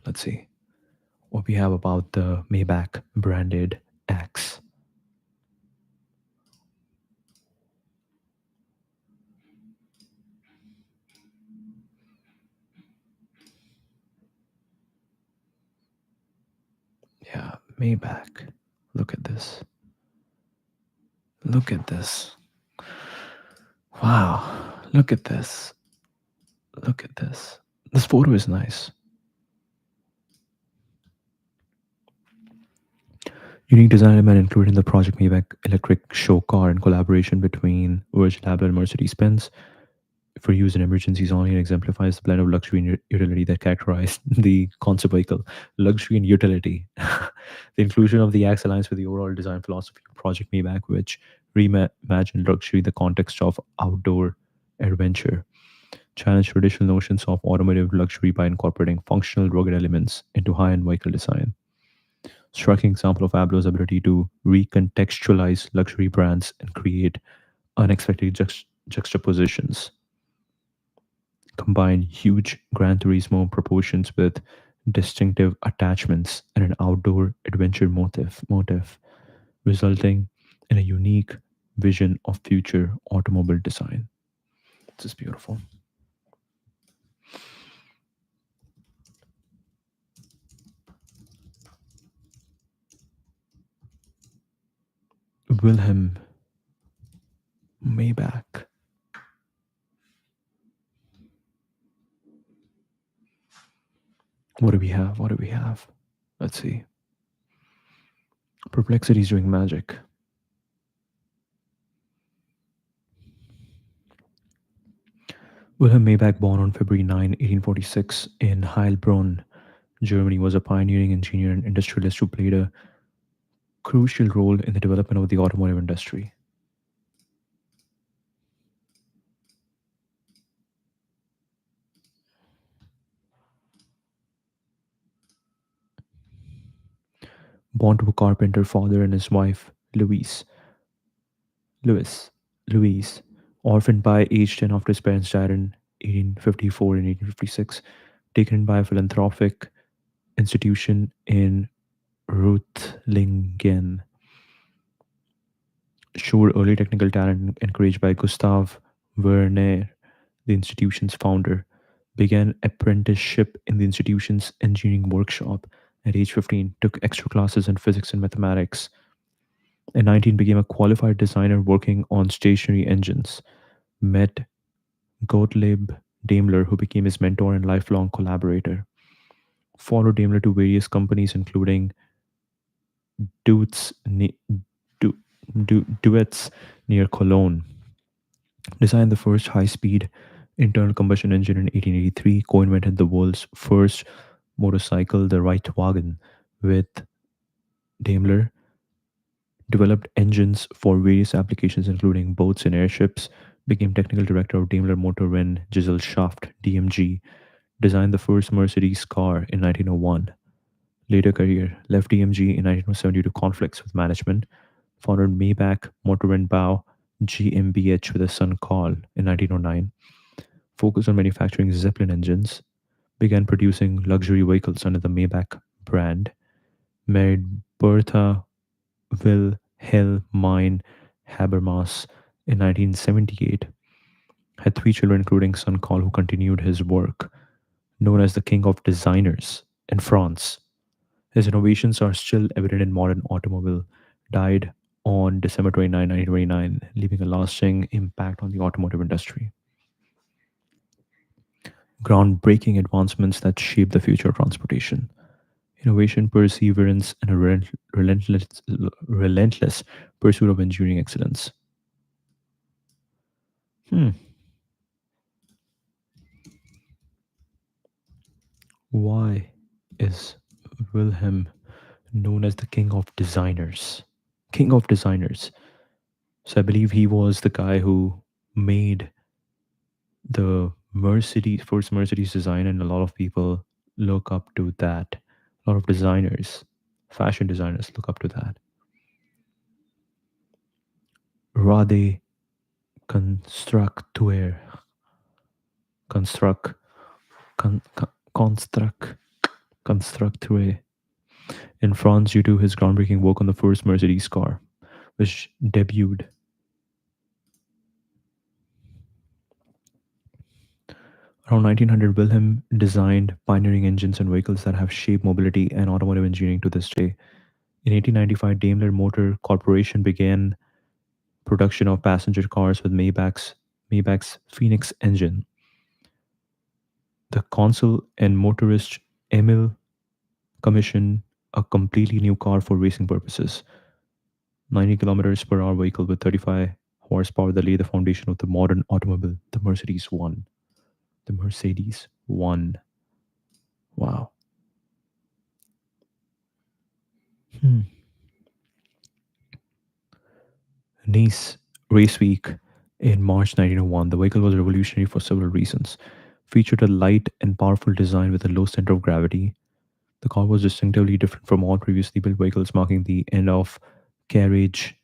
Let's see what we have about the Maybach branded axe. Yeah, Maybach. Look at this. Look at this. Wow. Look at this. Look at this. This photo is nice. Unique design element included in the Project Maybach electric show car in collaboration between Virgil Abloh and Mercedes-Benz for use in emergencies only and exemplifies the blend of luxury and utility that characterized the concept vehicle. Luxury and utility. The inclusion of the axe aligns with the overall design philosophy of Project Maybach, which reimagined luxury in the context of outdoor adventure, challenged traditional notions of automotive luxury by incorporating functional, rugged elements into high-end vehicle design. Striking example of Abloh's ability to recontextualize luxury brands and create unexpected juxtapositions, combine huge Gran Turismo proportions with distinctive attachments and an outdoor adventure motive, resulting in a unique vision of future automobile design. This is beautiful. Wilhelm Maybach. What do we have? What do we have? Let's see. Perplexity is doing magic. Wilhelm Maybach, born on February 9, 1846, in Heilbronn, Germany, was a pioneering engineer and industrialist who played a crucial role in the development of the automotive industry. Born to a carpenter father and his wife, Louis, Louise, orphaned by age 10 after his parents died in 1854 and 1856, taken by a philanthropic institution in Reutlingen, showed early technical talent encouraged by Gustav Werner, the institution's founder, began apprenticeship in the institution's engineering workshop at age 15, took extra classes in physics and mathematics, In 19 became a qualified designer working on stationary engines. Met Gottlieb Daimler, who became his mentor and lifelong collaborator. Followed Daimler to various companies, including Duets, Du, Duets near Cologne. Designed the first high-speed internal combustion engine in 1883. Co-invented the world's first motorcycle, the Reitwagen, with Daimler. Developed engines for various applications, including boats and airships. Became technical director of Daimler Motor when Gesellschaft (DMG) designed the first Mercedes car in 1901. Later career left DMG in 1907 due to conflicts with management. Founded Maybach Motorenbau GmbH with a son Carl in 1909. Focused on manufacturing Zeppelin engines. Began producing luxury vehicles under the Maybach brand. Married Bertha Wilhelmine Habermas in 1978. Had three children, including son Carl, who continued his work. Known as the King of Designers in France. His innovations are still evident in modern automobile. Died on December 29, 1929, leaving a lasting impact on the automotive industry. Groundbreaking advancements that shape the future of transportation. Innovation, perseverance, and a relentless pursuit of engineering excellence. Hmm. Why is Wilhelm known as the king of designers? King of designers. So I believe he was the guy who made the Mercedes first Mercedes design, and a lot of people look up to that. A lot of designers, fashion designers, look up to that. Rade Constructeur, construct, construct, constructeur in France due to his groundbreaking work on the first Mercedes car, which debuted around 1900. Wilhelm designed pioneering engines and vehicles that have shaped mobility and automotive engineering to this day. In 1895, Daimler Motor Corporation began production of passenger cars with Maybach's Phoenix engine. The consul and motorist Emil commissioned a completely new car for racing purposes. 90 kilometers per hour vehicle with 35 horsepower that laid the foundation of the modern automobile, the Mercedes 1. The Mercedes 1. Wow. Hmm. Nice Race Week in March 1901. The vehicle was revolutionary for several reasons. Featured a light and powerful design with a low center of gravity. The car was distinctively different from all previously built vehicles, marking the end of carriage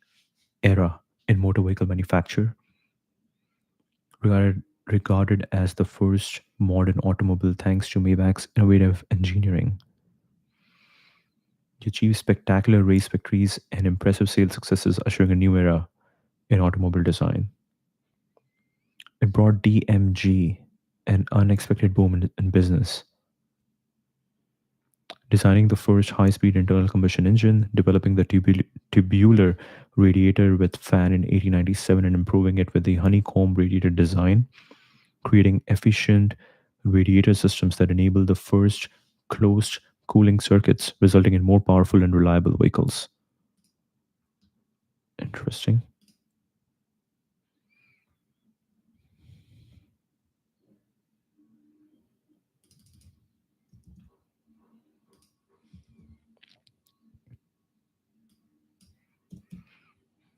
era in motor vehicle manufacture. Regarded as the first modern automobile thanks to Maybach's innovative engineering. It achieved spectacular race victories and impressive sales successes, ushering a new era in automobile design. It brought DMG an unexpected boom in business, designing the first high-speed internal combustion engine, developing the tubular radiator with fan in 1897, and improving it with the honeycomb radiator design, creating efficient radiator systems that enable the first closed cooling circuits, resulting in more powerful and reliable vehicles. Interesting.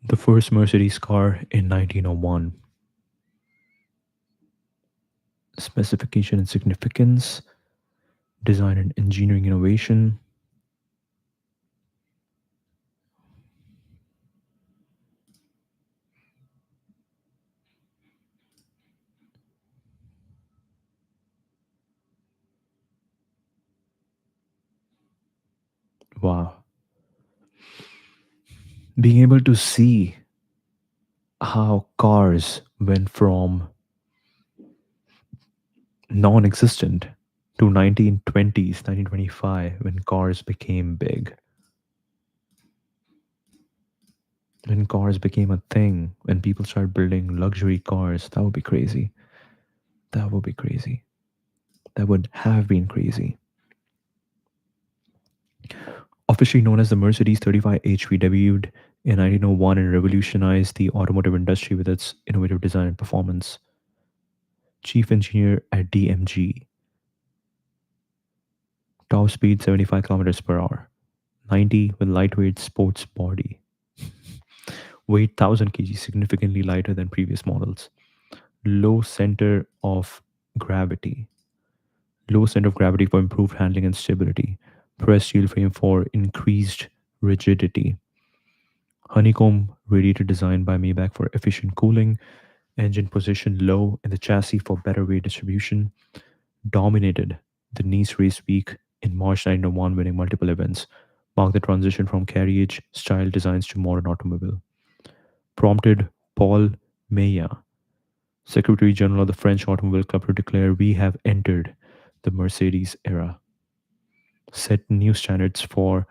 The first Mercedes car in 1901. Specification and significance, design and engineering innovation. Wow. Being able to see how cars went from non existent to 1920s, 1925, when cars became big. When cars became a thing, when people started building luxury cars, that would be crazy. That would be crazy. That would have been crazy. Officially known as the Mercedes 35H, we debuted in 1901 and revolutionized the automotive industry with its innovative design and performance. Chief engineer at DMG, top speed 75 kilometers per hour, 90 with lightweight sports body, weight 1000 kg, significantly lighter than previous models, low center of gravity, low center of gravity for improved handling and stability, pressed steel frame for increased rigidity, honeycomb radiator design by Maybach for efficient cooling, engine position low in the chassis for better weight distribution, dominated the Nice race week in March 1901, winning multiple events, marked the transition from carriage style designs to modern automobile, prompted Paul Meillat, Secretary General of the French Automobile Club, to declare, "We have entered the Mercedes era," set new standards for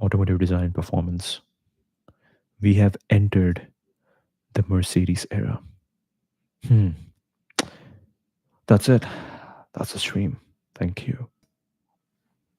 automotive design and performance. We have entered the Mercedes era. Hmm. That's it. That's the stream. Thank you.